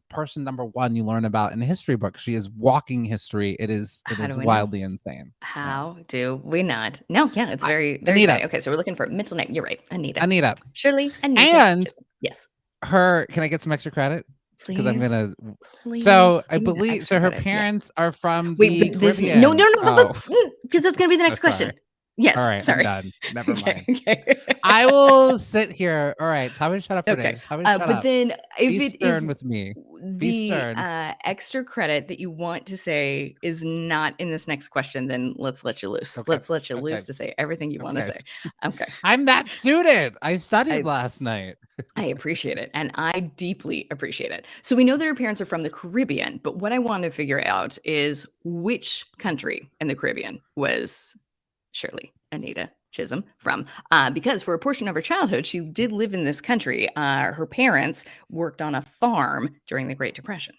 person number one you learn about in a history book? She is walking history. It is wildly insane. How do we not? No, yeah, it's very exciting. Okay, so we're looking for middle name. You're right, Anita. Shirley Anita. And yes, her. Can I get some extra credit? Because I'm gonna. Please, so I believe so. Her parents are from the Caribbean. No, because that's gonna be the next question. Sorry. Yes. All right. Sorry. I'm done. Never mind. Okay. I will sit here. All right. Tell me to shut up for days. But then be stern with me. Be stern. Extra credit that you want to say is not in this next question, then let's let you loose. Okay. Let's let you loose to say everything you want to say. Okay. I'm that suited. I studied last night. I appreciate it. And I deeply appreciate it. So we know that her parents are from the Caribbean, but what I want to figure out is which country in the Caribbean was Shirley Anita Chisholm from, because for a portion of her childhood, she did live in this country. Her parents worked on a farm during the Great Depression.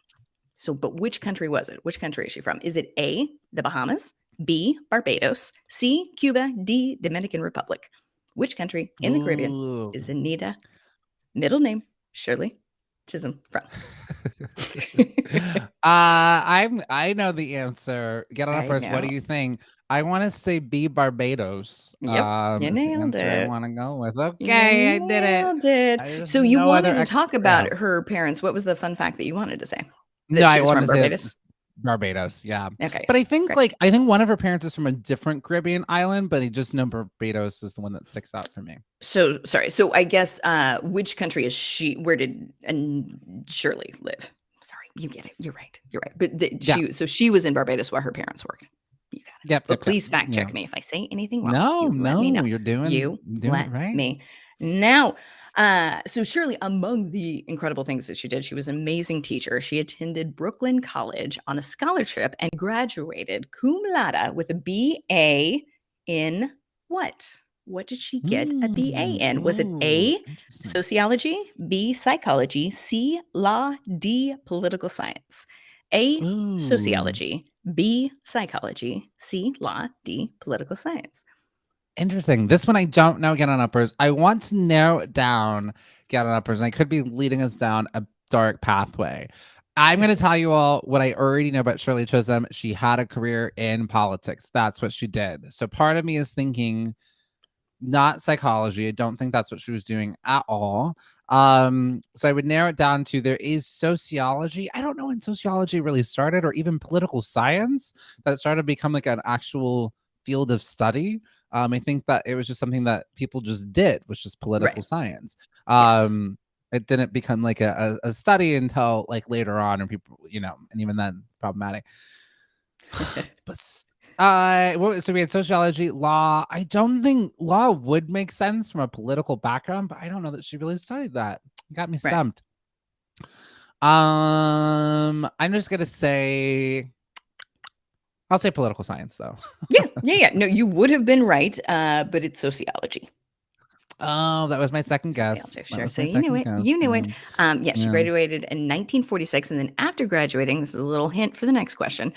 So, but which country was it? Which country is she from? Is it A, the Bahamas, B, Barbados, C, Cuba, D, Dominican Republic? Which country in the Caribbean is Anita, middle name, Shirley Chisholm from? I know the answer. Get on up first. What do you think? I want to say B, Barbados. Yep, you nailed it. I want to go with. Okay, I did it. So you wanted to talk about her parents. What was the fun fact that you wanted to say? No, I wanted to say Barbados. Yeah. Okay. But I think I think one of her parents is from a different Caribbean island, but I just know Barbados is the one that sticks out for me. So sorry. So I guess which country is she? Where did Shirley live? Sorry, you get it. You're right. But she was in Barbados while her parents worked. You got it. But please fact check me if I say anything wrong. No, let me know. You're doing let right. me Now, so Shirley, among the incredible things that she did, she was an amazing teacher. She attended Brooklyn College on a scholarship and graduated cum laude with a BA in what? What did she get a BA in? Was it A, Interesting. sociology, B, psychology, C, law, D, political science? A, sociology, B, psychology, C, law, D, political science. Interesting. This one I don't know, Get on Uppers. I want to narrow it down, Get on Uppers, and I could be leading us down a dark pathway. I'm going to tell you all what I already know about Shirley Chisholm. She had a career in politics. That's what she did. So part of me is thinking not psychology. I don't think that's what she was doing at all. So I would narrow it down to there is sociology. I don't know when sociology really started, or even political science, that it started to become like an actual field of study. I think that it was just something that people just did, which is political science. Yes. It didn't become like a study until like later on, and people, and even then problematic. But so we had sociology, law. I don't think law would make sense from a political background, but I don't know that she really studied that. You got me stumped. I'm just gonna say, I'll say political science though. Yeah. No, you would have been right, but it's sociology. Oh, that was my second guess. Sure. So you knew it. You knew it. She graduated in 1946, and then after graduating, this is a little hint for the next question.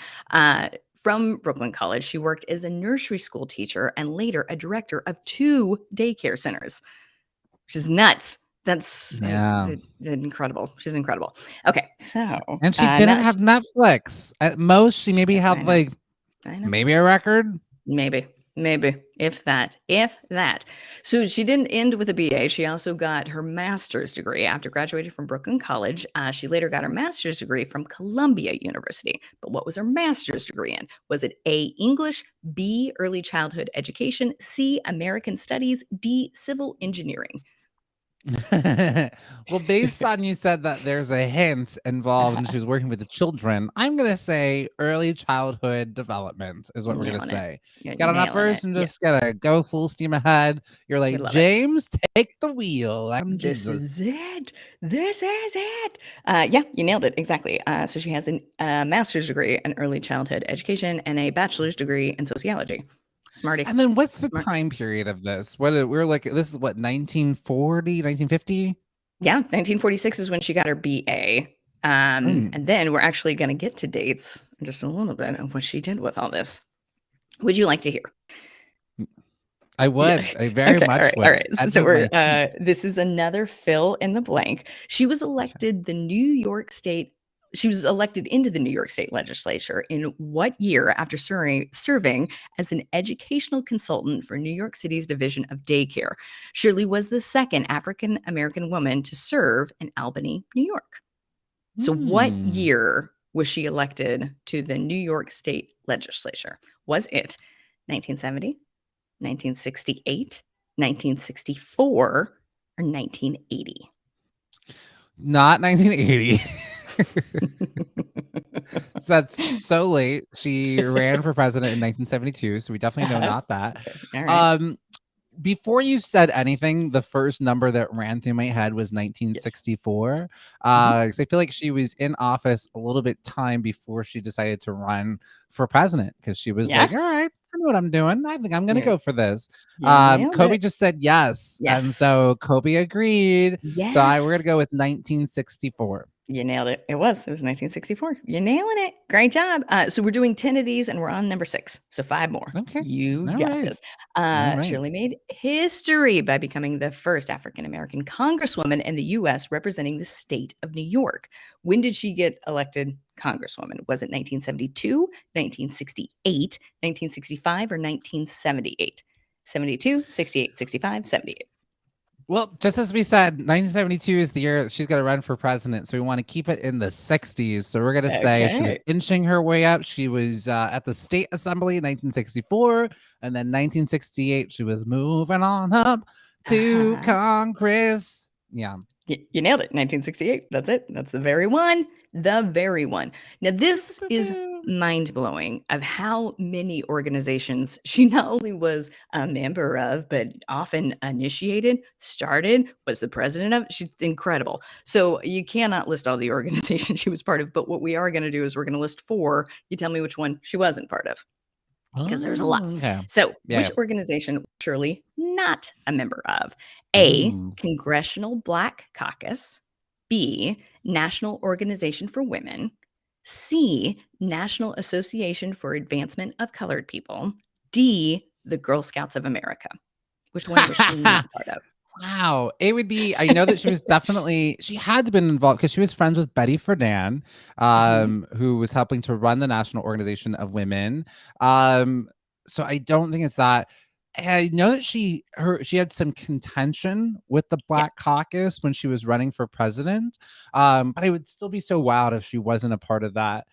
From Brooklyn College, she worked as a nursery school teacher and later a director of 2 daycare centers, which is nuts. That's incredible. She's incredible. Okay, so and she didn't have Netflix. At most, she maybe had like maybe a record. Maybe, if that. So she didn't end with a BA. She also got her master's degree after graduating from Brooklyn College. She later got her master's degree from Columbia University. But what was her master's degree in? Was it A, English, B, early childhood education, C, American studies, D, civil engineering? Well, based on you said that there's a hint involved and she was working with the children, I'm gonna say early childhood development is what we're gonna say. Get on Uppers and just gotta go full steam ahead. You're like, James, take the wheel. I'm Jesus. This is it. Yeah, you nailed it exactly. So she has a master's degree in early childhood education and a bachelor's degree in sociology. Smarty. And then what's the time period of this? We're like, this is what, 1940, 1950? Yeah, 1946 is when she got her BA. And then we're actually going to get to dates in just a little bit of what she did with all this. Would you like to hear? I would. Yeah. I very much would. All right. So this is another fill in the blank. She was elected She was elected into the New York State legislature in what year after serving as an educational consultant for New York City's Division of Daycare? Shirley was the second African-American woman to serve in Albany, New York. So what year was she elected to the New York State legislature? Was it 1970, 1968, 1964, or 1980? Not 1980. That's so late. She ran for president in 1972, so we definitely know not that. Okay. All right. Before you said anything, the first number that ran through my head was 1964. Because I feel like she was in office a little bit time before she decided to run for president, because she was like, all right, I know what I'm doing. I think I'm going to go for this. Kobe just said yes. And so Kobe agreed. Yes. So we're going to go with 1964. You nailed it. It was 1964. You're nailing it. Great job. So we're doing 10 of these and we're on number 6. So 5 more. Okay. You got this. Shirley made history by becoming the first African-American congresswoman in the U.S. representing the state of New York. When did she get elected congresswoman? Was it 1972, 1968, 1965, or 1978? 72, 68, 65, 78. Well, just as we said, 1972 is the year that she's going to run for president. So we want to keep it in the 60s. So we're going to say she was inching her way up. She was at the state assembly in 1964. And then 1968, she was moving on up to Congress. Yeah. You nailed it. 1968. That's it. That's the very one. The very one. Now, this is mind-blowing of how many organizations she not only was a member of, but often initiated, started, was the president of. She's incredible. So you cannot list all the organizations she was part of, but what we are going to do is we're going to list 4. You tell me which one she wasn't part of, because there's a lot. Okay. So Yeah. which organization Shirley not a member of? A, Congressional Black Caucus. B, National Organization for Women. C, National Association for Advancement of Colored People. D, the Girl Scouts of America. Which one was she not part of? Wow. It would be, I know that she was she had to been involved because she was friends with Betty Friedan, who was helping to run the National Organization of Women. So I don't think it's that. I know that she had some contention with the Black Caucus when she was running for president. But it would still be so wild if she wasn't a part of that.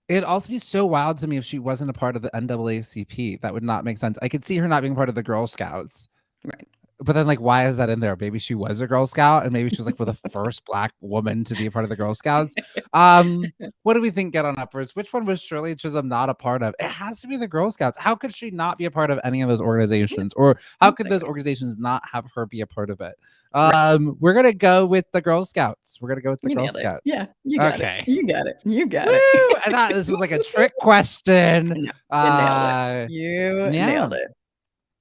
It'd also be so wild to me if she wasn't a part of the NAACP. That would not make sense. I could see her not being part of the Girl Scouts. Right. But then, like, why is that in there? Maybe she was a Girl Scout, and maybe she was like the first Black woman to be a part of the Girl Scouts. What do we think? Get on uppers. Which one was Shirley Chisholm not a part of? It has to be the Girl Scouts. How could she not be a part of any of those organizations, or how could those organizations not have her be a part of it? We're gonna go with the Girl Scouts. We're gonna go with the Girl Scouts. Yeah, you got it. You got it. You got Woo! it. I thought this was like a trick question. No, you nailed it.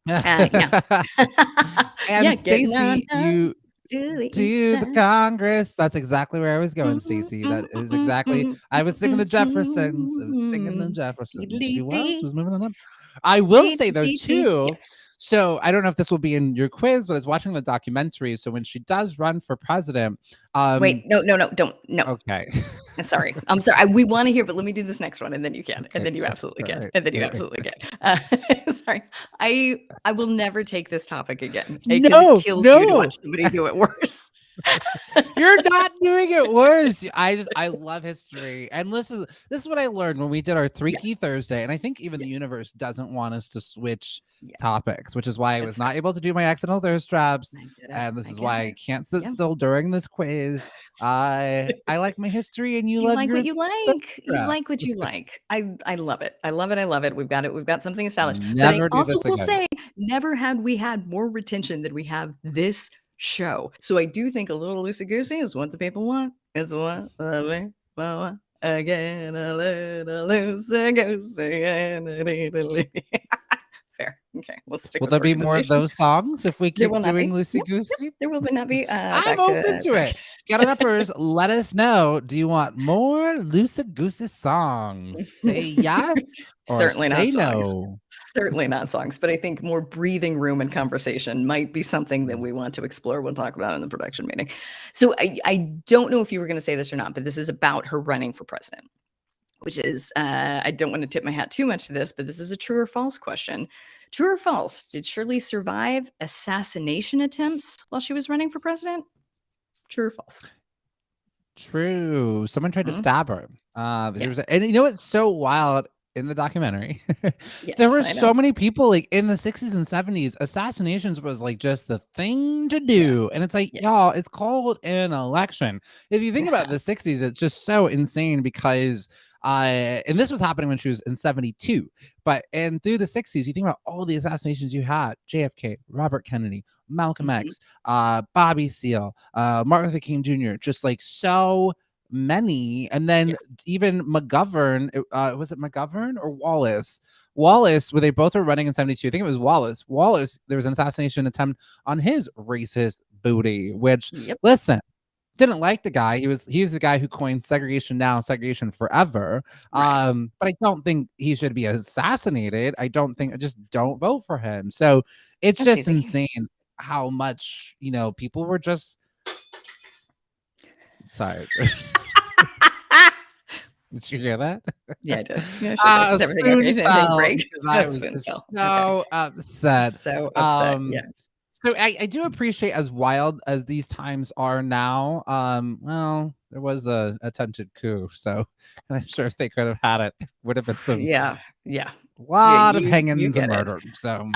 Yeah. And Stacey, you do the Congress. That's exactly where I was going, Stacey. That is exactly. I was singing the Jeffersons. I was singing the Jeffersons. She was moving on up. I will say though too. Yes. So I don't know if this will be in your quiz, but I was watching the documentary. So when she does run for president, wait, no, don't. Okay. Sorry. I'm sorry. We want to hear, but let me do this next one, and then you can, and then you absolutely can, and then you absolutely can. Sorry. I will never take this topic again. No, it kills you to watch somebody do it worse. You're not doing it worse. I love history, and this is what I learned when we did our 3 Key Thursday, and I think even the universe doesn't want us to switch topics, which is why I was not able to do my accidental thirst traps, and this is why I can't sit still during this quiz. I like my history, and you love like what you like. You like what you like. I love it. I love it. I love it. We've got something established. Never but I also will say, never had we had more retention than we have this show. So I do think a little loosey-goosey is what the people want. Is what the people want. Again, a little loosey-goosey. Fair. Okay, we'll stick Will there be more of those songs if we keep doing loosey-goosey? There will not be. I'm open to it. Get on uppers. Let us know. Do you want more loosey-goosey songs? Say yes or certainly say not songs. No. Certainly not songs, but I think more breathing room and conversation might be something that we want to explore. We'll talk about in the production meeting. So I don't know if you were going to say this or not, but this is about her running for president, which is, I don't want to tip my hat too much to this, but this is a true or false question. True or false? Did Shirley survive assassination attempts while she was running for president? True or false? True. Someone tried to stab her. And you know what's so wild in the documentary? There were so many people like in the 60s and 70s. Assassinations was like just the thing to do. And it's like, y'all, it's called an election. If you think about the 60s, it's just so insane because and this was happening when she was in 72, and through the 60s, you think about all the assassinations you had: JFK, Robert Kennedy, Malcolm X, Bobby Seale, Martin Luther King Jr., just like so many. And then even McGovern, was it McGovern or Wallace, where they both were running in 72. I think it was Wallace. There was an assassination attempt on his racist booty, which listen, didn't like the guy. He's the guy who coined segregation now, segregation forever. But I don't think he should be assassinated. I just don't vote for him. So it's just insane how much, people were just sorry. Did you hear that? Yeah, I did. Yeah, sure. Everything break. I was so upset. So upset. So I do appreciate, as wild as these times are now, well, there was a attempted coup, so I'm sure if they could have had it, would have been some lot of You hangings and get it. murder. So,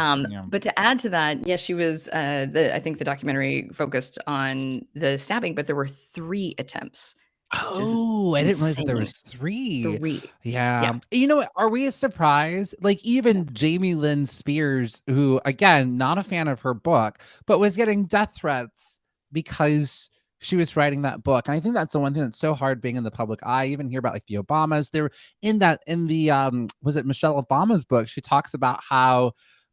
But to add to that, yes, she was. I think the documentary focused on the stabbing, but there were 3 attempts, which is Oh, I didn't realize that there insane. was 3. 3. Yeah. Yeah. You know what? Are we surprised? Like even Jamie Lynn Spears, who again, not a fan of her book, but was getting death threats because she was writing that book. And I think that's the one thing that's so hard being in the public eye. I even hear about like the Obamas. They're in the was it Michelle Obama's book? She talks about how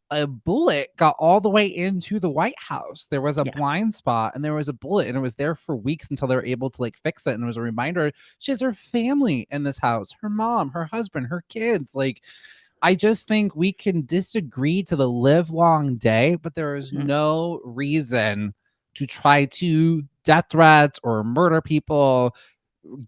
a bullet got all the way into the White House. There was a Yeah. blind spot and there was a bullet and it was there for weeks until they were able to like fix it. And it was a reminder she has her family in this house, her mom, her husband, her kids. Like, I just think we can disagree to the live long day, but there is Mhm. no reason to try to death threats or murder people.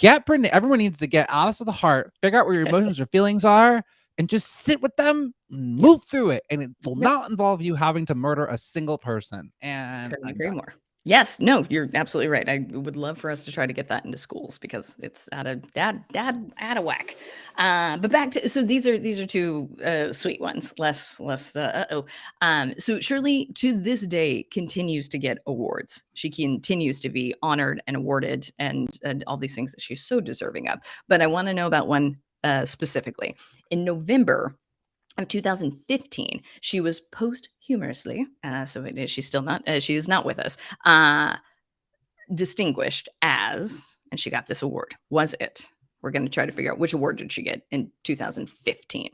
Everyone needs to get honest with the heart, figure out where your emotions or feelings are, and just sit with them, move through it, and it will not involve you having to murder a single person. And Couldn't I'm agree done. more. Yes, no, you're absolutely right. I would love for us to try to get that into schools because it's out of whack. But back to these are 2 sweet ones, less so Shirley to this day continues to get awards. She continues to be honored and awarded and all these things that she's so deserving of. But I want to know about one specifically. In November of 2015, she was posthumously, she's still not, she is not with us, distinguished as, and she got this award. Was it? We're going to try to figure out which award did she get in 2015.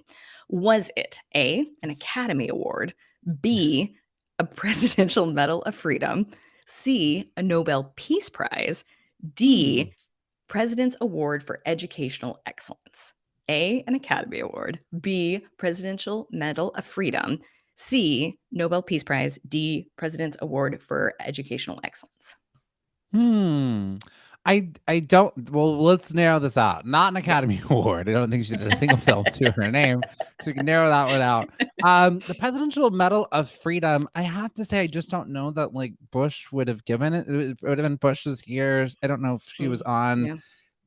Was it A, an Academy Award, B, a Presidential Medal of Freedom, C, a Nobel Peace Prize, D, President's Award for Educational Excellence? A, an Academy Award, B, Presidential Medal of Freedom, C, Nobel Peace Prize, D, President's Award for Educational Excellence. I don't. Well, let's narrow this out. Not an Yeah. Academy Award. I don't think she did a single film to her name, so we can narrow that one out. The Presidential Medal of Freedom. I have to say, I just don't know that like Bush would have given it. It would have been Bush's years. I don't know if she was on Yeah.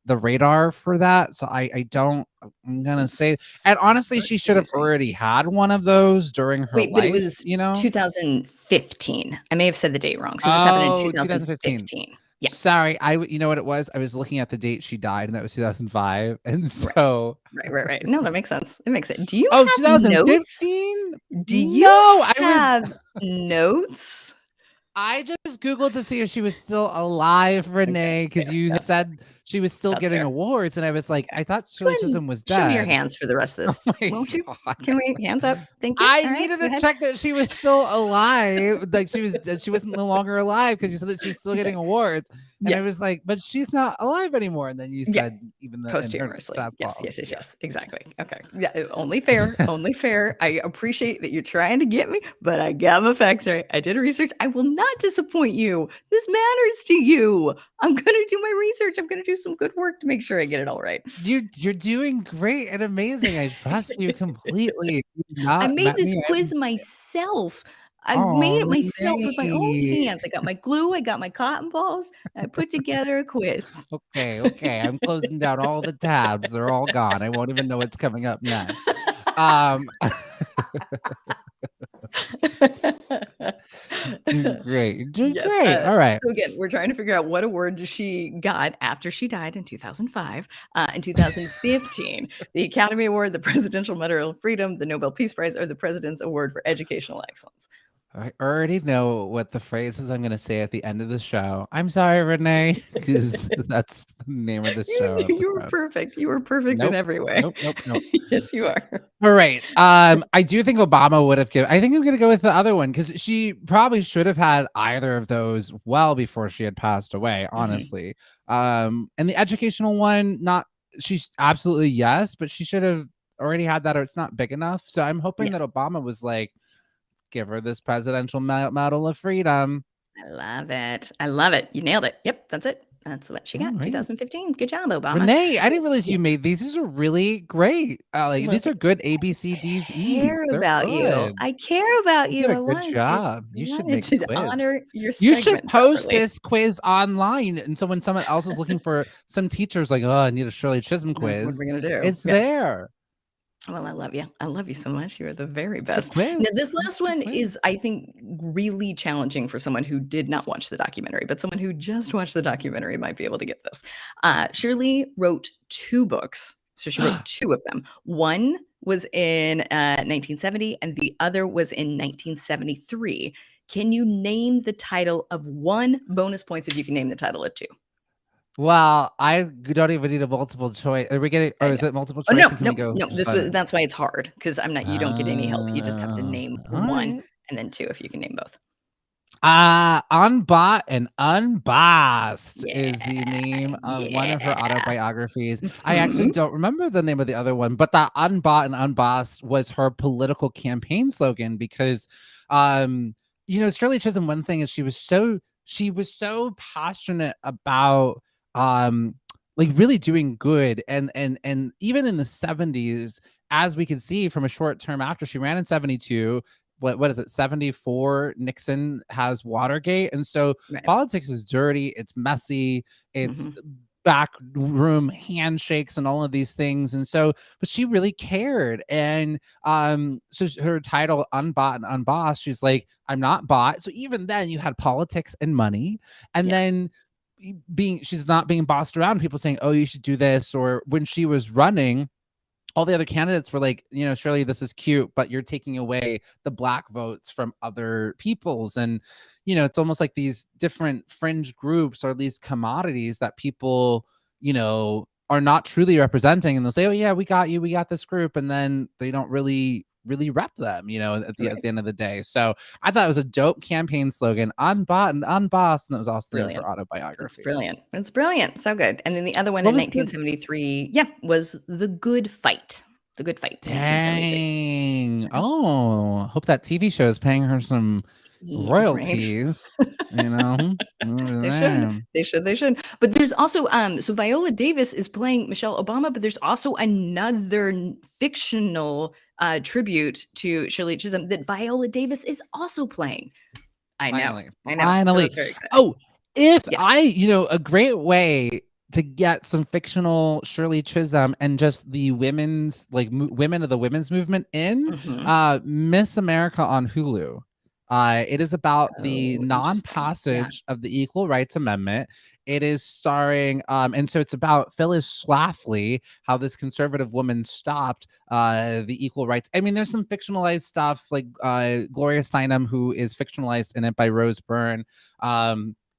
the radar for that, so I don't. I'm gonna say, and honestly, she should have already had one of those during her Wait, but it life. was You know, 2015. I may have said the date wrong. So this happened in 2015. 2015. Yeah. Sorry, you know what it was? I was looking at the date she died, and that was 2005. And so Right. No, that makes sense. It makes sense. Do you oh, have notes? 2015? Do you have notes? I just Googled to see if she was still alive, Renee, because you said she was still getting awards, and I was like, I thought Shirley Chisholm was dead. Show me your hands for the rest of this. Won't you? Can we hands up? Thank you. I needed to check that she was still alive. Like she wasn't no longer alive because you said that she was still getting awards. And I was like, but she's not alive anymore. And then you said even the posthumously. Yes. Exactly. Okay. Yeah. Only fair. Only fair. I appreciate that you're trying to get me, but I got my facts right. I did research. I will not disappoint you. This matters to you. I'm gonna do my research. I'm gonna do some good work to make sure I get it all right. You're doing great and amazing. I trust you completely. I made this quiz myself. I made it myself with my own hands. I got my glue, I got my cotton balls, and I put together a quiz. Okay. I'm closing down all the tabs. They're all gone. I won't even know what's coming up next. Doing great. Great. All right. So again, we're trying to figure out what award she got after she died in 2005. In 2015, the Academy Award, the Presidential Medal of Freedom, the Nobel Peace Prize, or the President's Award for Educational Excellence. I already know what the phrase is I'm going to say at the end of the show. I'm sorry, Renee, because that's the name of the show. You were perfect. You were perfect in every way. Nope. Yes, you are. All right. I do think Obama would have given. I think I'm going to go with the other one because she probably should have had either of those well before she had passed away. Honestly, and the educational one, she's absolutely yes, but she should have already had that, or it's not big enough. So I'm hoping that Obama was like, give her this Presidential Medal of Freedom. I love it. You nailed it. Yep, that's it. That's what she got. 2015. Good job, Obama. Renee, I didn't realize you made these. These are really great. These are good ABCDs. I care about you. I care about you. You did a good job. You should make a quiz. Honor your You should post this quiz online, and so when someone else is looking for some teachers, like, oh, I need a Shirley Chisholm quiz. What are we gonna do? It's there. Well, I love you. I love you so much. You are the very It's a good best. Now, quiz. this It's last a good one quiz. is, I think, really challenging for someone who did not watch the documentary, but someone who just watched the documentary might be able to get this. Shirley wrote 2 books. So she wrote 2 of them. One was in 1970 and the other was in 1973. Can you name the title of one? Bonus points if you can name the title of 2. Well, I don't even need a multiple choice. Are we getting, or There you is go. it multiple Oh, choice? no, And can we no, go no. just on? That's why it's hard because I'm not. You don't get any help. You just have to name All one, right. and then 2 if you can name both. Unbought and Unbossed Yeah, is the name of one of her yeah. autobiographies. I actually Mhm. don't remember the name of the other one, but that Unbought and Unbossed was her political campaign slogan because, um, Shirley Chisholm, one thing is she was so passionate about, um, like really doing good. And even in the 70s, as we can see from a short term after she ran in 72, what is it, 74, Nixon has Watergate, and so Right. politics is dirty, it's messy, it's Mhm. backroom handshakes and all of these things. And so but she really cared. And so her title, Unbought and Unbossed, she's like, I'm not bought. So even then you had politics and money. And Yeah. then she's not being bossed around, people saying, oh, you should do this. Or when she was running, all the other candidates were like, Shirley, this is cute, but you're taking away the black votes from other people's. And, it's almost like these different fringe groups or these commodities that people, are not truly representing. And they'll say, oh, yeah, we got you. We got this group. And then they don't really rep them, at Right. the end of the day. So I thought it was a dope campaign slogan, unbought and unbossed. And that was also the name of her Brilliant. It's autobiography. brilliant. It's brilliant. So good. And then the other one What in was the 1973, yeah, was The Good Fight. The Good Fight, 1973. Dang. Mhm. Oh, hope that TV show is paying her some Yeah, right. royalties, you know? Over They should. there. They should. They should. But there's also so Viola Davis is playing Michelle Obama, but there's also another fictional tribute to Shirley Chisholm that Viola Davis is also playing. I know. Finally. I know. So Finally. that's very exciting. Oh, if Yes. a great way to get some fictional Shirley Chisholm and just the women's, like, women of the women's movement in, Mhm. Miss America on Hulu. It is about the Oh, interesting. Yeah. non-passage of the Equal Rights Amendment. It is starring, and so it's about Phyllis Schlafly, how this conservative woman stopped the equal rights. I mean, there's some fictionalized stuff like Gloria Steinem, who is fictionalized in it by Rose Byrne.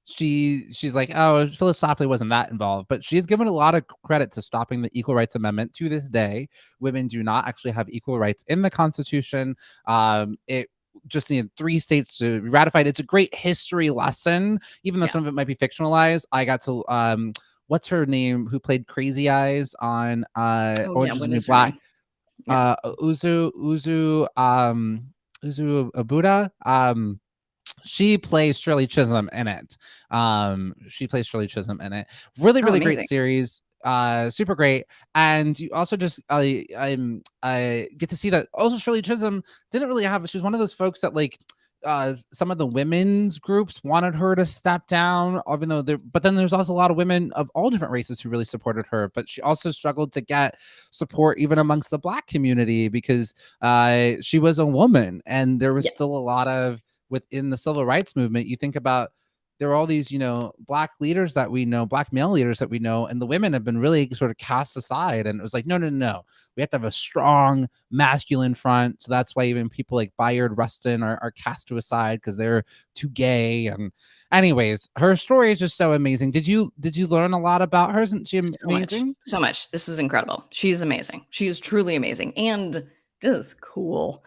She's like, oh, Phyllis Schlafly wasn't that involved, but she's given a lot of credit to stopping the Equal Rights Amendment. To this day, women do not actually have equal rights in the Constitution. It just needed 3 states to be ratified. It's a great history lesson, even though Yeah. some of it might be fictionalized. I got to what's her name, who played Crazy Eyes on Oh, yeah. Orange is the What New is her Black? name? Yeah. Uzu Abuda. She plays Shirley Chisholm in it. She plays Shirley Chisholm in it. Really, Oh, really great amazing. series. Super great. And you also just I get to see that also Shirley Chisholm didn't really have, she was one of those folks that, like, some of the women's groups wanted her to step down, even though but then there's also a lot of women of all different races who really supported her. But she also struggled to get support even amongst the black community because she was a woman, and there was Yeah. still a lot of, within the civil rights movement, you think about, there are all these, black leaders that we know, black male leaders that we know, and the women have been really sort of cast aside. And it was like, no, no, no, we have to have a strong masculine front. So that's why even people like Bayard Rustin are cast to a side because they're too gay. And anyways, her story is just so amazing. Did you learn a lot about her? Isn't she So much. amazing? So much. This was incredible. She's amazing. She is truly amazing and just cool.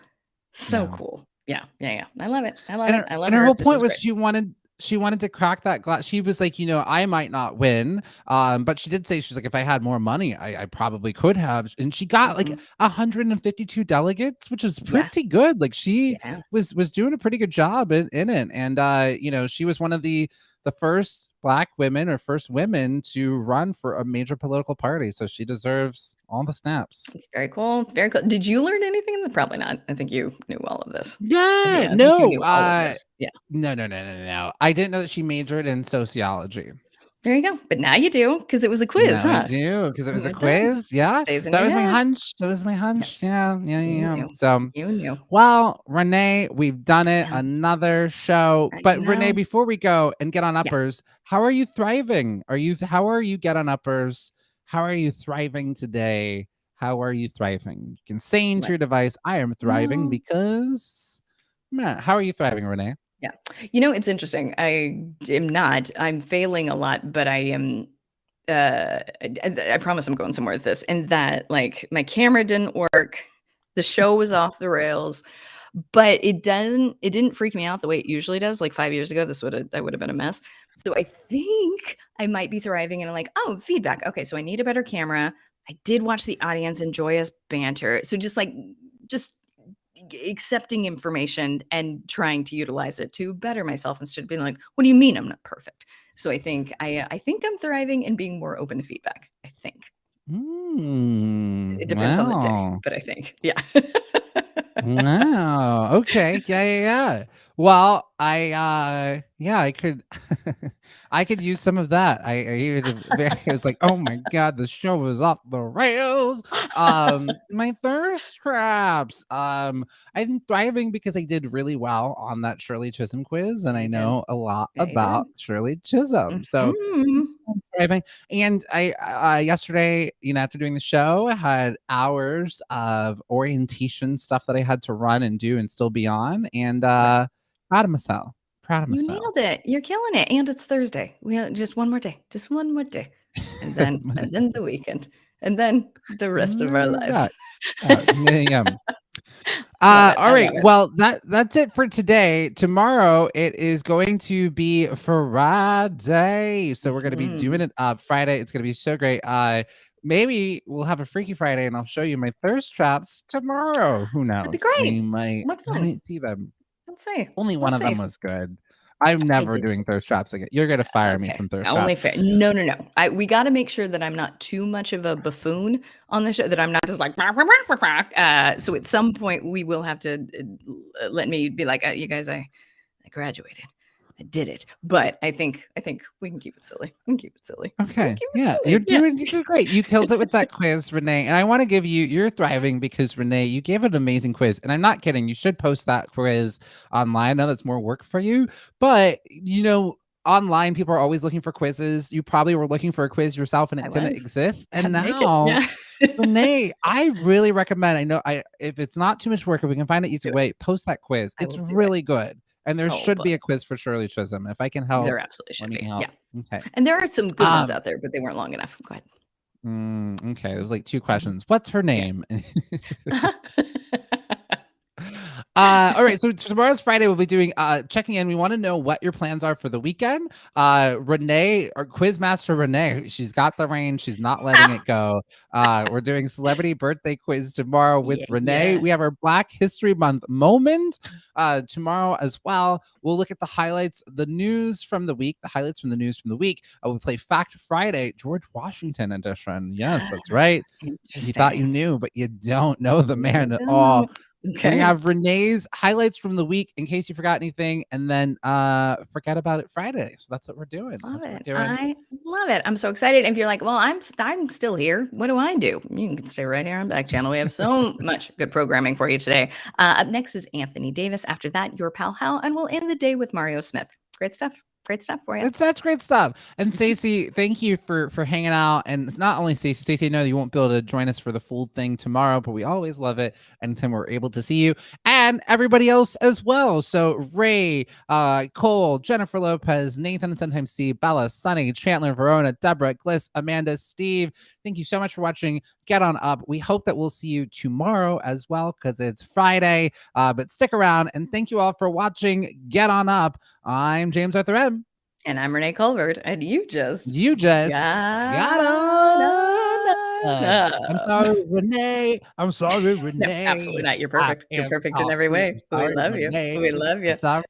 So Yeah. cool. Yeah. Yeah. Yeah. I love it. I love and it. her, I love and her her. whole This point is was great. she wanted to crack that glass. She was like, I might not win, but she did say, she's like, if I had more money, I probably could have. And she got like Mhm. 152 delegates, which is Yeah. pretty good. Like, she Yeah. was doing a pretty good job in it. And she was one of the first black women, or first women, to run for a major political party. So she deserves all the snaps. It's very cool. Very cool. Did you learn anything in the probably not. I think you knew all of this. Yeah, Yeah, I think you no, knew all of this. Yeah. no. I didn't know that she majored in sociology. There you go. But now you do because it was a quiz, Now I huh? do, because it was a It does. quiz. Yeah, Stays in that your was my head. hunch. That was my Yep. hunch. Yeah, yeah, You yeah. knew. So, You knew. well, Renee, we've done it. Yeah, Another show. I But Renee, know. before we go and get on Yeah. uppers, how are you thriving? How are you get on uppers? How are you thriving today? How are you thriving? You can say into What? your device, I am thriving Well, because how are you thriving, Renee? yeah. You know, it's interesting. I am not. I'm failing a lot, but I am I promise I'm going somewhere with this. And that like my camera didn't work. The show was off the rails, but it didn't freak me out the way it usually does. Like 5 years ago, that would have been a mess. So I think I might be thriving and I'm like, oh, feedback. Okay, so I need a better camera. I did watch the audience enjoy us banter. So just accepting information and trying to utilize it to better myself instead of being like, what do you mean I'm not perfect? So I think I'm thriving and being more open to feedback. I think. It depends on the day, Wow. but I think. Yeah. Wow. Okay. Yeah, yeah, yeah. Well, I could I could use some of that. I even I was like, oh my god, the show was off the rails. My thirst traps. I'm thriving because I did really well on that Shirley Chisholm quiz, and I You did. know a lot Yeah, you did. about Shirley Chisholm. So Mhm. driving. And I yesterday, after doing the show, I had hours of orientation stuff that I had to run and do and still be on. And Right. proud of myself. Proud of You myself. nailed it. You're killing it. And it's Thursday. We have just one more day. Just one more day. And then the weekend. And then the rest of our lives. Yeah, yeah. Love it. All I right. love it. Well, that's it for today. Tomorrow it is going to be Friday, so we're going to be doing Mhm. it Friday. It's going to be so great. Maybe we'll have a Freaky Friday, and I'll show you my thirst traps tomorrow. Who That'd be knows? great. What I fun. might see them. Let's see. Only one Let's of them see. was good. I'm I never just doing thirst traps again. You're going to fire me okay. from thirst Only traps. fair. No, no, no. We got to make sure that I'm not too much of a buffoon on the show. That I'm not just like. "Rah, rah, rah, rah, rah." So at some point we will have to let me be like, you guys, I graduated. I did it. But I think we can keep it silly. We can keep it silly. We can Okay. keep it Yeah. silly. Yeah. You did great. You killed it with that quiz, Renee. And I want to give you're thriving because Renee, you gave an amazing quiz. And I'm not kidding. You should post that quiz online. I know that's more work for you, but online people are always looking for quizzes. You probably were looking for a quiz yourself and I it didn't was. exist. I had And to make it. now, Yeah. Renee, I really recommend. I know if it's not too much work, if we can find an easy Do it. way, post that quiz. I It's will do it. really good. And there Oh, should but be a quiz for Shirley Chisholm. If I can help, there absolutely let should me be. help. Yeah. Okay. And there are some good ones Um, out there, but they weren't long enough. Go ahead. Okay, it was like two Mhm. questions. What's her Yeah. name? All right, so tomorrow's Friday. We'll be doing checking in. We want to know what your plans are for the weekend. Renee, or Quizmaster Renee, she's got the range. She's not letting it go. We're doing celebrity birthday quiz tomorrow with Yeah, Renee. yeah. We have our Black History Month moment tomorrow as well. We'll look at the highlights, the news from the week, the highlights from the news from the week. We play Fact Friday, George Washington edition. Yes, that's right. You thought you Interesting. knew, but you don't know the man at all. Yeah. We Okay. have Renee's highlights from the week in case you forgot anything, and then forget about it Friday. So that's what we're doing. Love That's what it. we're doing. I love it. I'm so excited. If you're like, well, I'm still here. What do I do? You can stay right here on Backchannel. We have so much good programming for you today. Up next is Anthony Davis. After that, your pal Hal, and we'll end the day with Mario Smith. Great stuff. Great stuff for you. It's such great stuff. And Stacey, thank you for hanging out. And not only Stacey, I know you won't be able to join us for the full thing tomorrow, but we always love it anytime we're able to see you and everybody else as well. So Ray, Cole, Jennifer Lopez, Nathan, and sometimes Steve, Bella, Sunny, Chandler, Verona, Deborah, Gliss, Amanda, Steve. Thank you so much for watching. Get on up. We hope that we'll see you tomorrow as well because it's Friday. But stick around and thank you all for watching. Get on up. I'm James Arthur M. And I'm Renee Colbert, and you just Got on. I'm up. sorry, Renee. I'm sorry, No, absolutely Renee. not. You're I perfect. You're am perfect in sorry. every I'm way. We sorry, love you. Renee. We love I'm you. sorry.